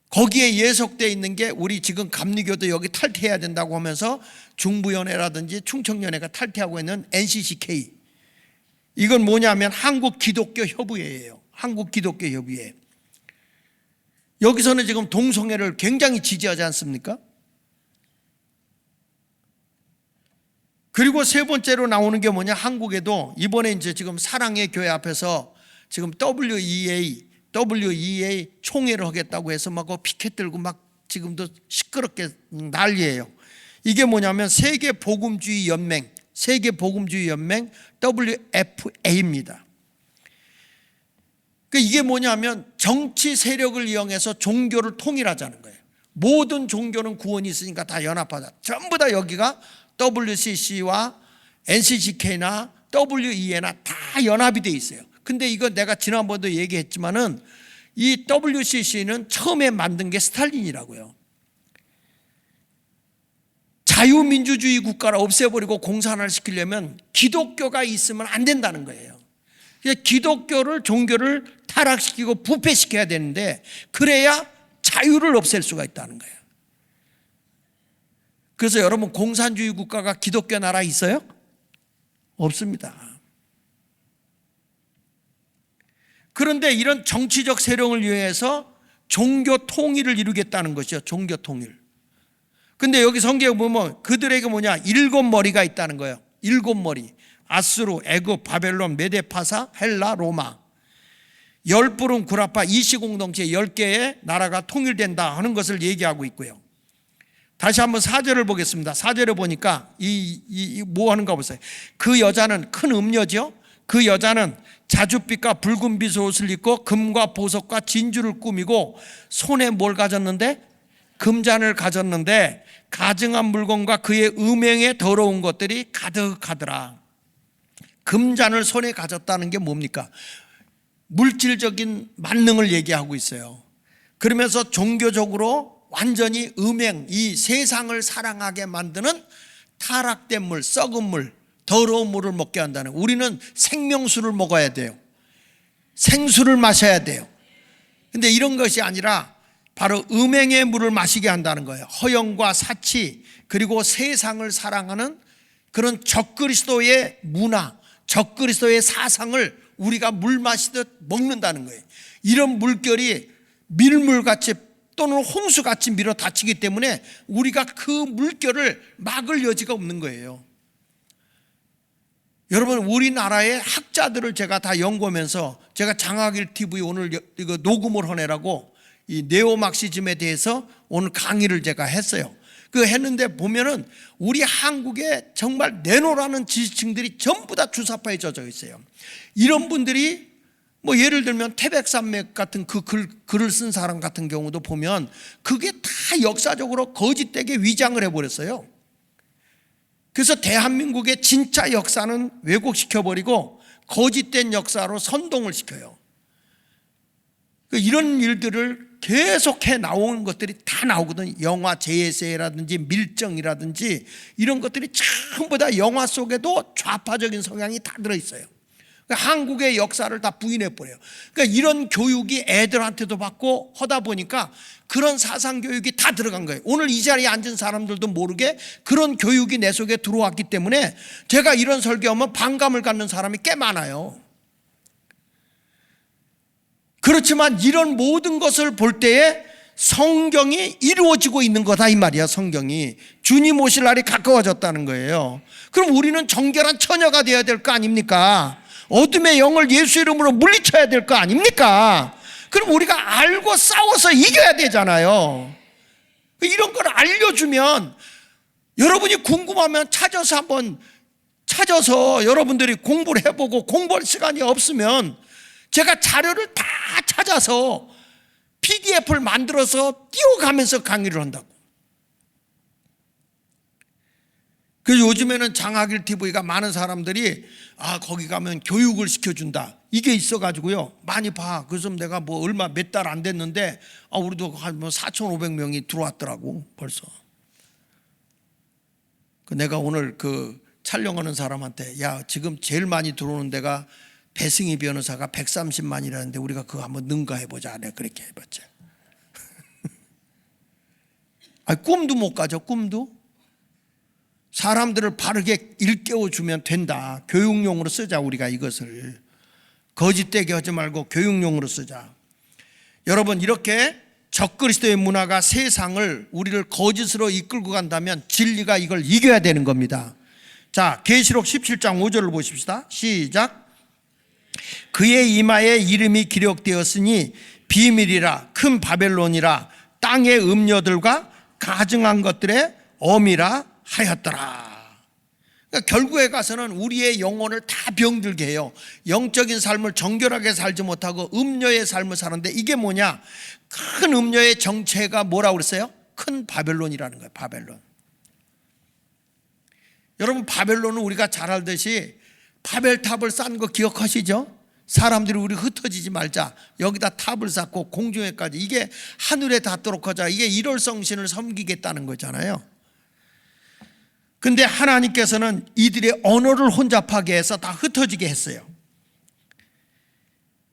거기에 예속되어 있는 게 우리 지금 감리교도 여기 탈퇴해야 된다고 하면서 중부연회라든지 충청연회가 탈퇴하고 있는 NCCK. 이건 뭐냐면 한국기독교협의회예요. 한국기독교협의회. 여기서는 지금 동성애를 굉장히 지지하지 않습니까? 그리고 세 번째로 나오는 게 뭐냐? 한국에도 이번에 이제 지금 사랑의 교회 앞에서 지금 WEA 총회를 하겠다고 해서 막 피켓 들고 막 지금도 시끄럽게 난리예요. 이게 뭐냐면 세계 복음주의 연맹 WFA입니다. 이게 뭐냐면 정치 세력을 이용해서 종교를 통일하자는 거예요. 모든 종교는 구원이 있으니까 다 연합하자. 전부 다 여기가 WCC와 NCCK나 WEA나 다 연합이 돼 있어요. 근데 이거 내가 지난번도 얘기했지만은 이 WCC는 처음에 만든 게 스탈린이라고요. 자유민주주의 국가를 없애버리고 공산화를 시키려면 기독교가 있으면 안 된다는 거예요. 기독교를 종교를 타락시키고 부패시켜야 되는데 그래야 자유를 없앨 수가 있다는 거예요. 그래서 여러분, 공산주의 국가가 기독교 나라 있어요? 없습니다. 그런데 이런 정치적 세력을 위해서 종교 통일을 이루겠다는 것이죠. 종교 통일. 근데 여기 성경에 보면 그들에게 뭐냐? 7머리가 있다는 거예요. 7머리. 아수르, 애굽, 바벨론, 메데파사, 헬라, 로마. 10뿔은 구라파, 이시공동체 10개의 나라가 통일된다 하는 것을 얘기하고 있고요. 다시 한번 4절을 보겠습니다. 4절에 보니까 뭐 하는가 보세요. 그 여자는 큰 음녀죠. 그 여자는 자줏빛과 붉은빛의 옷을 입고 금과 보석과 진주를 꾸미고 손에 뭘 가졌는데? 금잔을 가졌는데 가증한 물건과 그의 음행에 더러운 것들이 가득하더라. 금잔을 손에 가졌다는 게 뭡니까? 물질적인 만능을 얘기하고 있어요. 그러면서 종교적으로 완전히 음행, 이 세상을 사랑하게 만드는 타락된 물, 썩은 물, 더러운 물을 먹게 한다는 거예요. 우리는 생명수를 먹어야 돼요. 생수를 마셔야 돼요. 근데 이런 것이 아니라 바로 음행의 물을 마시게 한다는 거예요. 허영과 사치 그리고 세상을 사랑하는 그런 적그리스도의 문화, 적그리스도의 사상을 우리가 물 마시듯 먹는다는 거예요. 이런 물결이 밀물같이 또는 홍수같이 밀어 닥치기 때문에 우리가 그 물결을 막을 여지가 없는 거예요. 여러분, 우리나라의 학자들을 제가 다 연구하면서 제가 장학일 TV 오늘 이거 녹음을 하느라고 이 네오막시즘에 대해서 오늘 강의를 제가 했어요. 그 했는데 보면은 우리 한국에 정말 네노라는 지식층들이 전부 다 주사파에 젖어 있어요. 이런 분들이 뭐 예를 들면 태백산맥 같은 그 글을 쓴 사람 같은 경우도 보면 그게 다 역사적으로 거짓되게 위장을 해버렸어요. 그래서 대한민국의 진짜 역사는 왜곡시켜버리고 거짓된 역사로 선동을 시켜요. 이런 일들을 계속해 나오는 것들이 다 나오거든요. 영화 제세라든지 밀정이라든지 이런 것들이 전부 다 영화 속에도 좌파적인 성향이 다 들어있어요. 그러니까 한국의 역사를 다 부인해버려요. 그러니까 이런 교육이 애들한테도 받고 하다 보니까 그런 사상교육이 다 들어간 거예요. 오늘 이 자리에 앉은 사람들도 모르게 그런 교육이 내 속에 들어왔기 때문에 제가 이런 설교하면 반감을 갖는 사람이 꽤 많아요. 그렇지만 이런 모든 것을 볼 때에 성경이 이루어지고 있는 거다 이 말이야. 성경이 주님 오실 날이 가까워졌다는 거예요. 그럼 우리는 정결한 처녀가 되어야 될 거 아닙니까? 어둠의 영을 예수 이름으로 물리쳐야 될 거 아닙니까? 그럼 우리가 알고 싸워서 이겨야 되잖아요. 이런 걸 알려주면 여러분이 궁금하면 찾아서 여러분들이 공부를 해보고 공부할 시간이 없으면 제가 자료를 다 찾아서 PDF를 만들어서 띄워가면서 강의를 한다고. 그래서 요즘에는 장학일 TV가 많은 사람들이 거기 가면 교육을 시켜준다 이게 있어가지고요 많이 봐. 그래서 내가 뭐 얼마 몇 달 안 됐는데 우리도 한 4,500명이 들어왔더라고 벌써. 내가 오늘 그 촬영하는 사람한테 야 지금 제일 많이 들어오는 데가 배승희 변호사가 130만이라는데 우리가 그거 한번 능가해보자. 내가 그렇게 해봤지. 꿈도 못 가죠. 꿈도. 사람들을 바르게 일깨워주면 된다. 교육용으로 쓰자. 우리가 이것을 거짓되게 하지 말고 교육용으로 쓰자. 여러분, 이렇게 적그리스도의 문화가 세상을 우리를 거짓으로 이끌고 간다면 진리가 이걸 이겨야 되는 겁니다. 자, 계시록 17장 5절을 보십시다. 시작. 그의 이마에 이름이 기록되었으니 비밀이라 큰 바벨론이라 땅의 음녀들과 가증한 것들의 어미라 하였더라. 그러니까 결국에 가서는 우리의 영혼을 다 병들게 해요. 영적인 삶을 정결하게 살지 못하고 음녀의 삶을 사는데 이게 뭐냐? 큰 음녀의 정체가 뭐라고 그랬어요? 큰 바벨론이라는 거예요. 바벨론. 여러분, 바벨론은 우리가 잘 알듯이 바벨탑을 쌓은 거 기억하시죠? 사람들이 우리 흩어지지 말자 여기다 탑을 쌓고 공중에까지 이게 하늘에 닿도록 하자. 이게 일월성신을 섬기겠다는 거잖아요. 근데 하나님께서는 이들의 언어를 혼잡하게 해서 다 흩어지게 했어요.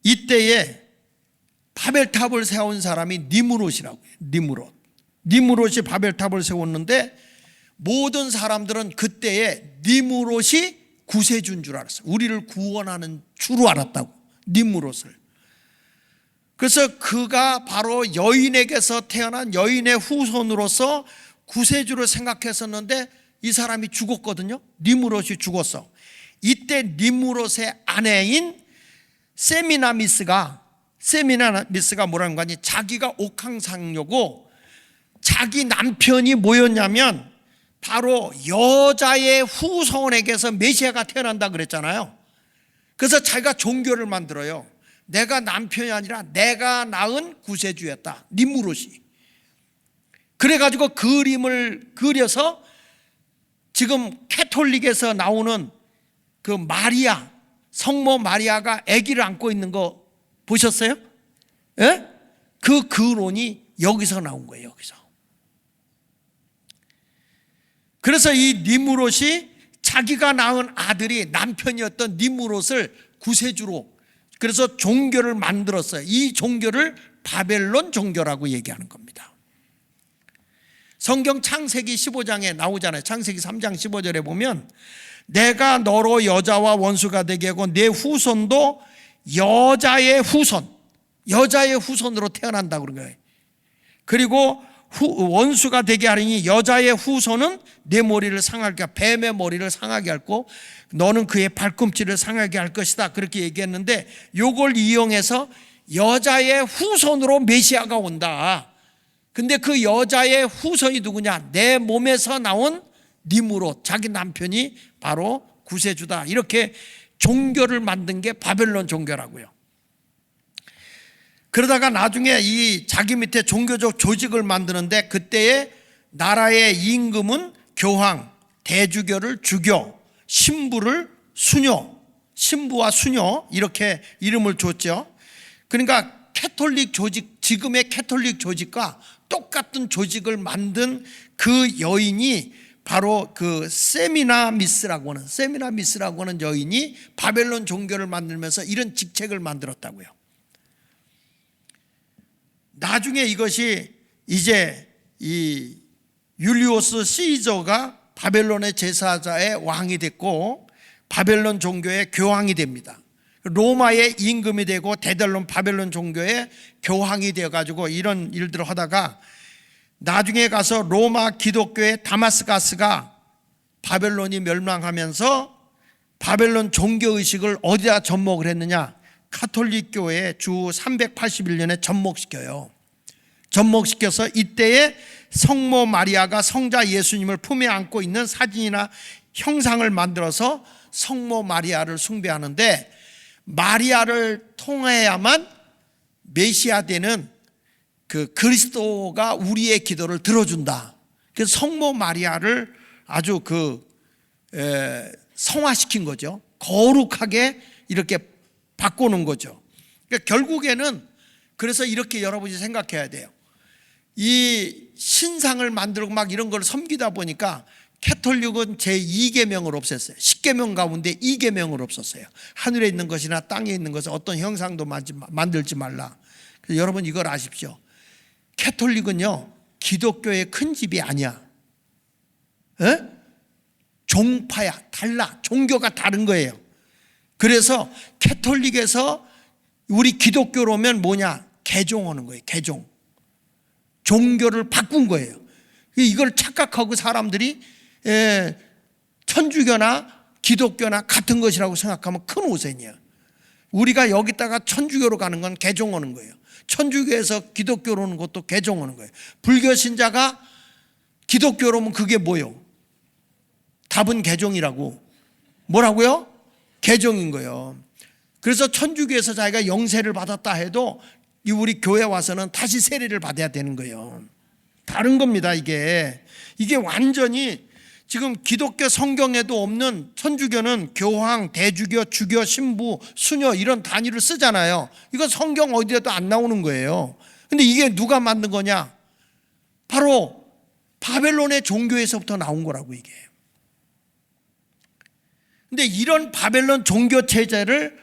이때에 바벨탑을 세운 사람이 니므롯이라고 해요. 니므롯이 바벨탑을 세웠는데 모든 사람들은 그때에 니므롯이 구세주인 줄 알았어요. 우리를 구원하는 주로 알았다고. 니므롯을. 그래서 그가 바로 여인에게서 태어난 여인의 후손으로서 구세주를 생각했었는데 이 사람이 죽었거든요. 니므롯이 죽었어. 이때 니므롯의 아내인 세미나미스가 뭐라는 거니? 자기가 옥황상녀고 자기 남편이 뭐였냐면 바로 여자의 후손에게서 메시아가 태어난다 그랬잖아요. 그래서 자기가 종교를 만들어요. 내가 남편이 아니라 내가 낳은 구세주였다. 니므롯이. 그래가지고 그림을 그려서 지금 캐톨릭에서 나오는 그 마리아, 성모 마리아가 아기를 안고 있는 거 보셨어요? 예? 그 근원이 여기서 나온 거예요. 여기서. 그래서 이 니므롯이 자기가 낳은 아들이 남편이었던 니므롯을 구세주로, 그래서 종교를 만들었어요. 이 종교를 바벨론 종교라고 얘기하는 겁니다. 성경 창세기 15장에 나오잖아요. 창세기 3장 15절에 보면 내가 너로 여자와 원수가 되게 하고 내 후손도 여자의 후손으로 태어난다고 그런 거예요. 그리고 원수가 되게 하리니 여자의 후손은 내 머리를 상하게, 뱀의 머리를 상하게 할고 너는 그의 발꿈치를 상하게 할 것이다, 그렇게 얘기했는데, 요걸 이용해서 여자의 후손으로 메시아가 온다. 근데 그 여자의 후손이 누구냐? 내 몸에서 나온 니므롯, 자기 남편이 바로 구세주다. 이렇게 종교를 만든 게 바벨론 종교라고요. 그러다가 나중에 이 자기 밑에 종교적 조직을 만드는데, 그때의 나라의 임금은 교황, 대주교를 주교, 신부를 수녀, 신부와 수녀 이렇게 이름을 줬죠. 그러니까 캐톨릭 조직, 지금의 캐톨릭 조직과 똑같은 조직을 만든 그 여인이 바로 그 세미나미스라고 하는 여인이 바벨론 종교를 만들면서 이런 직책을 만들었다고요. 나중에 이것이 이제 이 율리오스 시저가 바벨론의 제사자의 왕이 됐고 바벨론 종교의 교황이 됩니다. 로마의 임금이 되고 데델론 바벨론 종교의 교황이 되어가지고 이런 일들을 하다가 나중에 가서 로마 기독교의 다마스가스가 바벨론이 멸망하면서 바벨론 종교의식을 어디다 접목을 했느냐? 카톨릭 교회 주 381년에 접목시켜요. 접목시켜서 이때에 성모 마리아가 성자 예수님을 품에 안고 있는 사진이나 형상을 만들어서 성모 마리아를 숭배하는데, 마리아를 통해야만 메시아 되는 그 그리스도가 우리의 기도를 들어준다. 그래서 성모 마리아를 아주 성화시킨 거죠. 거룩하게 이렇게 바꾸는 거죠. 그러니까 결국에는, 그래서 이렇게 여러분이 생각해야 돼요. 이 신상을 만들고 막 이런 걸 섬기다 보니까 캐톨릭은 제2계명을 없앴어요. 10계명 가운데 2계명을 없었어요. 하늘에 있는 것이나 땅에 있는 것은 어떤 형상도 만들지 말라. 그래서 여러분 이걸 아십시오. 캐톨릭은요, 기독교의 큰 집이 아니야. 에? 종파야. 달라. 종교가 다른 거예요. 그래서 캐톨릭에서 우리 기독교로 오면 뭐냐? 개종하는 거예요. 개종. 종교를 바꾼 거예요. 이걸 착각하고 사람들이 천주교나 기독교나 같은 것이라고 생각하면 큰 오산이야. 우리가 여기다가 천주교로 가는 건 개종하는 거예요. 천주교에서 기독교로 오는 것도 개종하는 거예요. 불교 신자가 기독교로 오면 그게 뭐요? 답은 개종이라고. 뭐라고요? 개종인 거예요. 그래서 천주교에서 자기가 영세를 받았다 해도 우리 교회 와서는 다시 세례를 받아야 되는 거예요. 다른 겁니다. 이게 완전히 지금 기독교 성경에도 없는, 천주교는 교황, 대주교, 주교, 신부, 수녀 이런 단위를 쓰잖아요. 이거 성경 어디에도 안 나오는 거예요. 근데 이게 누가 만든 거냐? 바로 바벨론의 종교에서부터 나온 거라고 이게. 근데 이런 바벨론 종교 체제를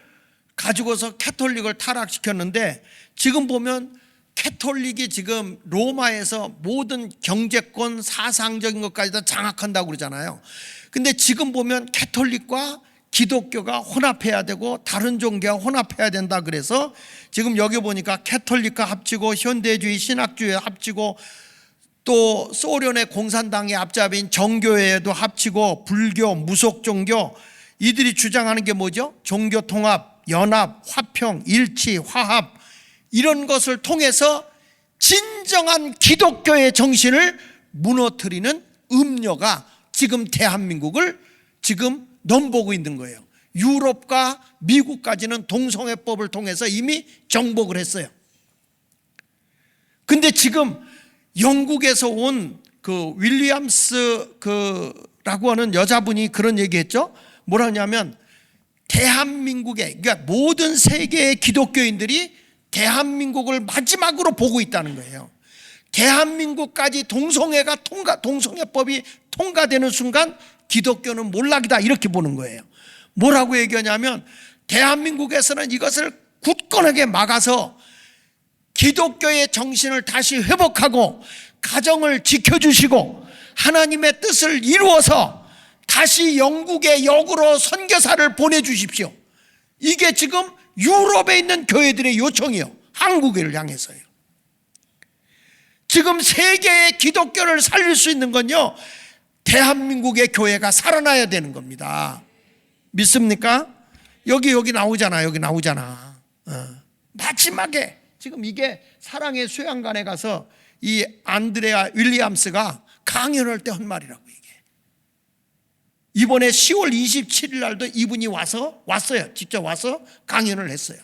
가지고서 캐톨릭을 타락시켰는데, 지금 보면 캐톨릭이 지금 로마에서 모든 경제권, 사상적인 것까지 다 장악한다고 그러잖아요. 근데 지금 보면 캐톨릭과 기독교가 혼합해야 되고 다른 종교와 혼합해야 된다. 그래서 지금 여기 보니까 캐톨릭과 합치고 현대주의, 신학주의 합치고 또 소련의 공산당의 앞잡이인 정교회에도 합치고 불교, 무속종교, 이들이 주장하는 게 뭐죠? 종교통합, 연합, 화평, 일치, 화합, 이런 것을 통해서 진정한 기독교의 정신을 무너뜨리는 음료가 지금 대한민국을 지금 넘보고 있는 거예요. 유럽과 미국까지는 동성애법을 통해서 이미 정복을 했어요. 근데 지금 영국에서 온 그 윌리엄스 라고 하는 여자분이 그런 얘기했죠. 뭐라냐면 대한민국에, 그러니까 모든 세계의 기독교인들이 대한민국을 마지막으로 보고 있다는 거예요. 대한민국까지 동성애법이 통과되는 순간 기독교는 몰락이다 이렇게 보는 거예요. 뭐라고 얘기하냐면 대한민국에서는 이것을 굳건하게 막아서 기독교의 정신을 다시 회복하고 가정을 지켜주시고 하나님의 뜻을 이루어서 다시 영국의 역으로 선교사를 보내주십시오. 이게 지금 유럽에 있는 교회들의 요청이요, 한국을 향해서요. 지금 세계의 기독교를 살릴 수 있는 건요, 대한민국의 교회가 살아나야 되는 겁니다. 믿습니까? 여기 나오잖아. 여기 나오잖아. 마지막에 지금 이게 사랑의 수양관에 가서 이 안드레아 윌리엄스가 강연할 때 한 말이라고. 이게 이번에 10월 27일 날도 이분이 왔어요. 직접 와서 강연을 했어요.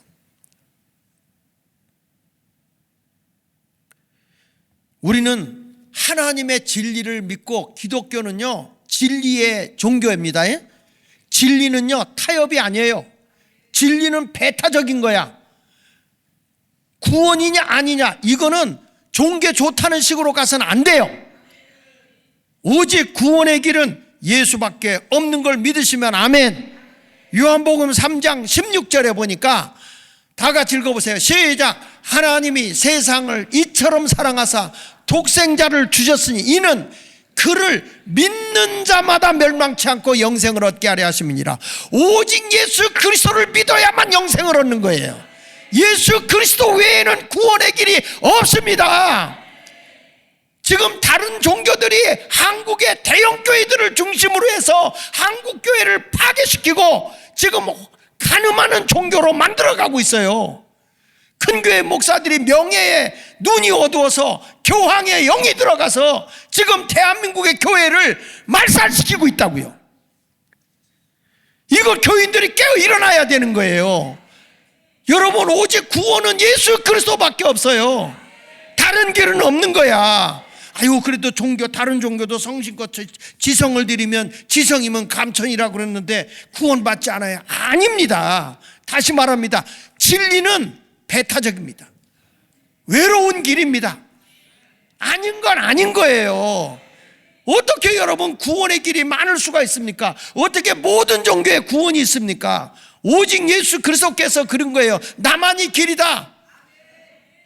우리는 하나님의 진리를 믿고, 기독교는요 진리의 종교입니다. 진리는요 타협이 아니에요. 진리는 배타적인 거야. 구원이냐 아니냐 이거는 종교 좋다는 식으로 가서는 안 돼요. 오직 구원의 길은 예수밖에 없는 걸 믿으시면 아멘. 요한복음 3장 16절에 보니까 다 같이 읽어보세요. 시작. 하나님이 세상을 이처럼 사랑하사 독생자를 주셨으니 이는 그를 믿는 자마다 멸망치 않고 영생을 얻게 하려 하심이니라. 오직 예수 그리스도를 믿어야만 영생을 얻는 거예요. 예수 그리스도 외에는 구원의 길이 없습니다. 지금 다른 종교들이 한국의 대형 교회들을 중심으로 해서 한국 교회를 파괴시키고 지금 가늠하는 종교로 만들어가고 있어요. 큰 교회 목사들이 명예에 눈이 어두워서 교황의 영이 들어가서 지금 대한민국의 교회를 말살시키고 있다고요. 이거 교인들이 깨어 일어나야 되는 거예요. 여러분, 오직 구원은 예수 그리스도밖에 없어요. 다른 길은 없는 거야. 아유, 그래도 다른 종교도 성신껏 지성을 드리면 지성이면 감천이라고 그랬는데 구원받지 않아요. 아닙니다. 다시 말합니다. 진리는 배타적입니다. 외로운 길입니다. 아닌 건 아닌 거예요. 어떻게 여러분 구원의 길이 많을 수가 있습니까? 어떻게 모든 종교에 구원이 있습니까? 오직 예수 그리스도께서 그런 거예요. 나만이 길이다.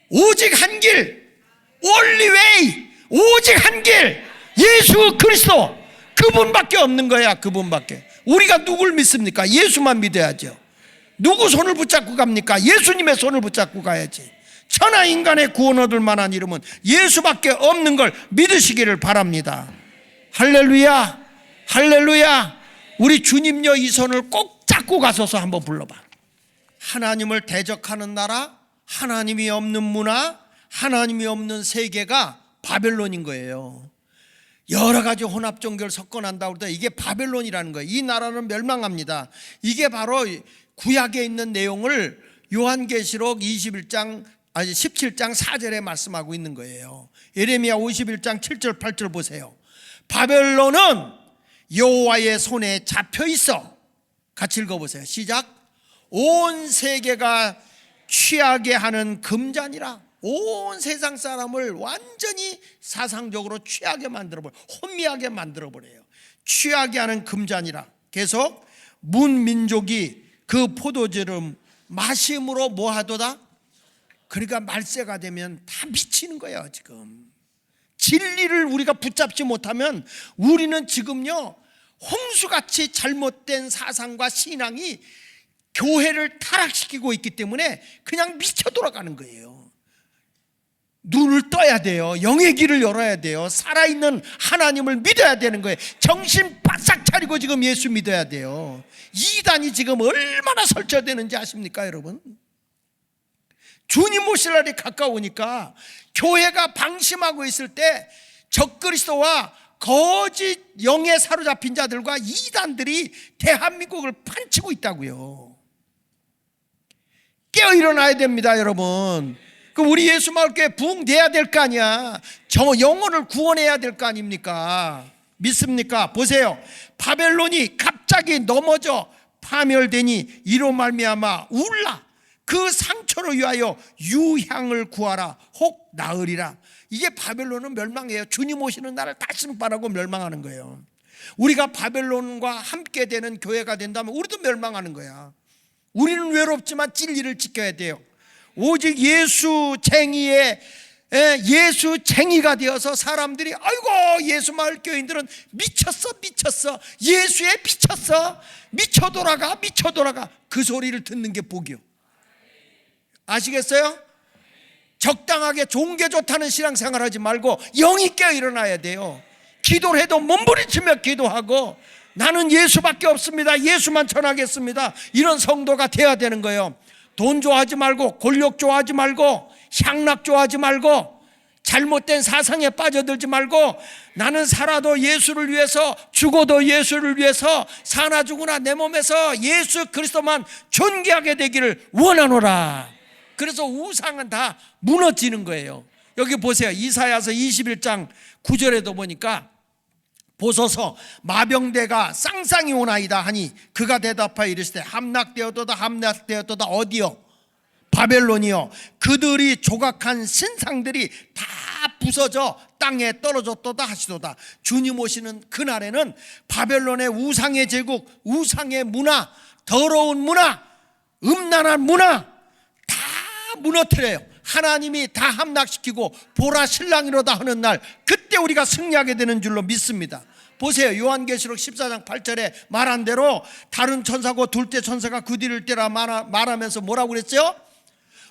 오직 한 길, only way. 오직 한 길, 예수 그리스도. 그분밖에 없는 거야. 그분밖에. 우리가 누굴 믿습니까? 예수만 믿어야죠. 누구 손을 붙잡고 갑니까? 예수님의 손을 붙잡고 가야지. 천하 인간의 구원 얻을 만한 이름은 예수밖에 없는 걸 믿으시기를 바랍니다. 할렐루야, 할렐루야. 우리 주님여 이 손을 꼭 잡고 가셔서 한번 불러봐. 하나님을 대적하는 나라, 하나님이 없는 문화, 하나님이 없는 세계가 바벨론인 거예요. 여러 가지 혼합 종교를 섞어난다고 그러다 이게 바벨론이라는 거예요. 이 나라는 멸망합니다. 이게 바로 구약에 있는 내용을 요한계시록 17장 4절에 말씀하고 있는 거예요. 예레미야 51장 7절 8절 보세요. 바벨론은 여호와의 손에 잡혀 있어. 같이 읽어보세요. 시작. 온 세계가 취하게 하는 금잔이라. 온 세상 사람을 완전히 사상적으로 취하게 만들어버려요. 혼미하게 만들어버려요. 취하게 하는 금잔이라. 계속 문민족이 그 포도주를 마심으로 뭐하도다? 그러니까 말세가 되면 다 미치는 거예요. 지금 진리를 우리가 붙잡지 못하면 우리는 지금요 홍수같이 잘못된 사상과 신앙이 교회를 타락시키고 있기 때문에 그냥 미쳐 돌아가는 거예요. 눈을 떠야 돼요. 영의 길을 열어야 돼요. 살아있는 하나님을 믿어야 되는 거예요. 정신 바싹 차리고 지금 예수 믿어야 돼요. 이단이 지금 얼마나 설치되는지 아십니까 여러분? 주님 오실 날이 가까우니까 교회가 방심하고 있을 때 적그리스도와 거짓 영에 사로잡힌 자들과 이단들이 대한민국을 판치고 있다고요. 깨어 일어나야 됩니다 여러분. 그럼 우리 예수마을교회 부흥돼야 될 거 아니야. 영혼을 구원해야 될 거 아닙니까? 믿습니까? 보세요. 바벨론이 갑자기 넘어져 파멸되니 이로 말미암아 울라. 그 상처로 위하여 유향을 구하라. 혹 나으리라. 이게 바벨론은 멸망이에요. 주님 오시는 날을 다시 바라고 멸망하는 거예요. 우리가 바벨론과 함께 되는 교회가 된다면 우리도 멸망하는 거야. 우리는 외롭지만 진리를 지켜야 돼요. 오직 예수쟁이가 되어서 사람들이 아이고 예수 마을 교인들은 미쳤어 예수에 미쳐 돌아가 그 소리를 듣는 게 복이요. 아시겠어요? 적당하게 좋은 게 좋다는 신앙생활 하지 말고 영이 깨어 일어나야 돼요. 기도를 해도 몸부림치며 기도하고 나는 예수밖에 없습니다, 예수만 전하겠습니다, 이런 성도가 돼야 되는 거예요. 돈 좋아하지 말고, 권력 좋아하지 말고, 향락 좋아하지 말고, 잘못된 사상에 빠져들지 말고, 나는 살아도 예수를 위해서, 죽어도 예수를 위해서, 사나 죽으나 내 몸에서 예수 그리스도만 존귀하게 되기를 원하노라. 그래서 우상은 다 무너지는 거예요. 여기 보세요. 이사야서 21장 9절에도 보니까 보소서 마병대가 쌍쌍이 오나이다 하니 그가 대답하여 이르시되 함락되었도다 어디요? 바벨론이요. 그들이 조각한 신상들이 다 부서져 땅에 떨어졌도다 하시도다. 주님 오시는 그날에는 바벨론의 우상의 제국, 우상의 문화, 더러운 문화, 음란한 문화 다 무너뜨려요. 하나님이 다 함락시키고 보라 신랑이로다 하는 날, 그때 우리가 승리하게 되는 줄로 믿습니다. 보세요. 요한계시록 14장 8절에 말한 대로 다른 천사고 둘째 천사가 그 뒤를 따라 말하면서 뭐라고 그랬어요?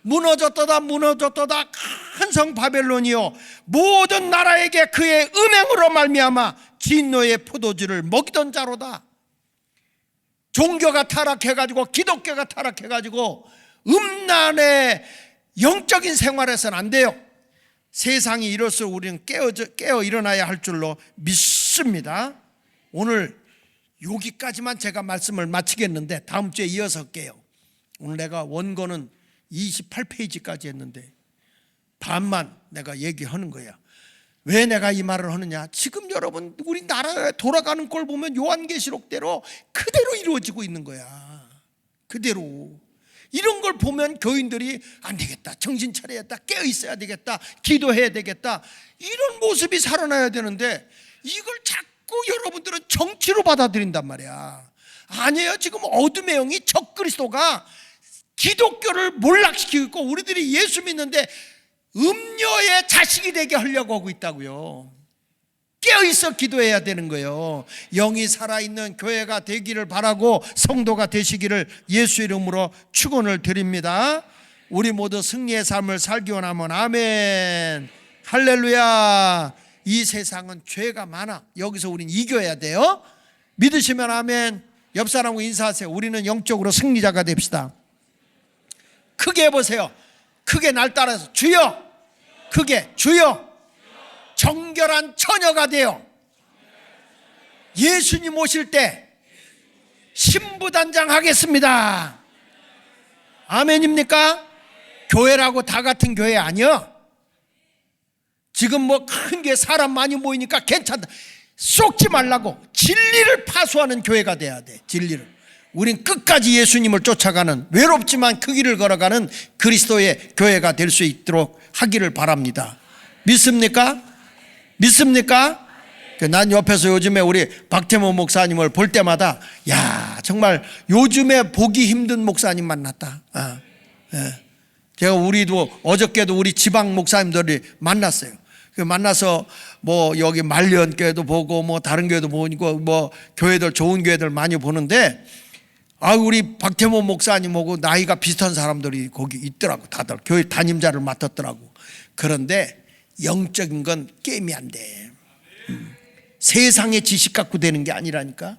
무너졌도다 큰 성 바벨론이요, 모든 나라에게 그의 음행으로 말미암아 진노의 포도주를 먹이던 자로다. 종교가 타락해가지고, 기독교가 타락해가지고 음란의 영적인 생활에서는 안 돼요. 세상이 이럴수록 우리는 깨어 일어나야 할 줄로 믿습니다. 오늘 여기까지만 제가 말씀을 마치겠는데 다음 주에 이어서 할게요. 오늘 내가 원고는 28페이지까지 했는데 반만 내가 얘기하는 거야. 왜 내가 이 말을 하느냐? 지금 여러분 우리 나라에 돌아가는 걸 보면 요한계시록대로 그대로 이루어지고 있는 거야. 그대로. 이런 걸 보면 교인들이 안 되겠다, 정신 차려야겠다, 깨어 있어야 되겠다, 기도해야 되겠다, 이런 모습이 살아나야 되는데 이걸 자꾸 여러분들은 정치로 받아들인단 말이야. 아니에요. 지금 어둠의 영이 적그리스도가 기독교를 몰락시키고 있고 우리들이 예수 믿는데 음료의 자식이 되게 하려고 하고 있다고요. 깨어있어 기도해야 되는 거예요. 영이 살아있는 교회가 되기를 바라고 성도가 되시기를 예수 이름으로 축원을 드립니다. 우리 모두 승리의 삶을 살기 원하면 아멘, 할렐루야. 이 세상은 죄가 많아. 여기서 우린 이겨야 돼요. 믿으시면 아멘. 옆 사람과 인사하세요. 우리는 영적으로 승리자가 됩시다. 크게 해보세요. 크게 날 따라서 주여, 크게 주여, 정결한 처녀가 되어 예수님 오실 때 신부단장 하겠습니다. 아멘입니까? 교회라고 다 같은 교회 아니야. 지금 뭐 큰 게 사람 많이 모이니까 괜찮다, 쏟지 말라고. 진리를 파수하는 교회가 돼야 돼. 진리를. 우린 끝까지 예수님을 쫓아가는, 외롭지만 그 길을 걸어가는 그리스도의 교회가 될 수 있도록 하기를 바랍니다. 믿습니까? 믿습니까? 난 옆에서 요즘에 우리 박태모 목사님을 볼 때마다 야, 정말 요즘에 보기 힘든 목사님 만났다. 제가 우리도 어저께도 우리 지방 목사님들이 만났어요. 만나서 뭐 여기 말년교회도 보고 뭐 다른 교회도 보고 뭐 교회들, 좋은 교회들 많이 보는데 우리 박태모 목사님하고 나이가 비슷한 사람들이 거기 있더라고. 다들 교회 담임자를 맡았더라고. 그런데 영적인 건 게임이 안 돼. 세상의 지식 갖고 되는 게 아니라니까.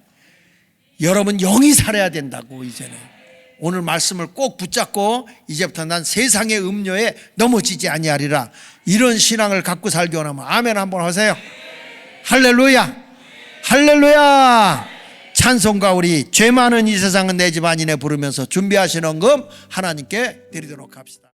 여러분 영이 살아야 된다고. 이제는 오늘 말씀을 꼭 붙잡고 이제부터 난 세상의 음료에 넘어지지 아니하리라, 이런 신앙을 갖고 살기 원하면 아멘 한번 하세요. 할렐루야, 할렐루야. 찬송가 우리 죄 많은 이 세상은 내 집 아니네 부르면서 준비하신 헌금 하나님께 드리도록 합시다.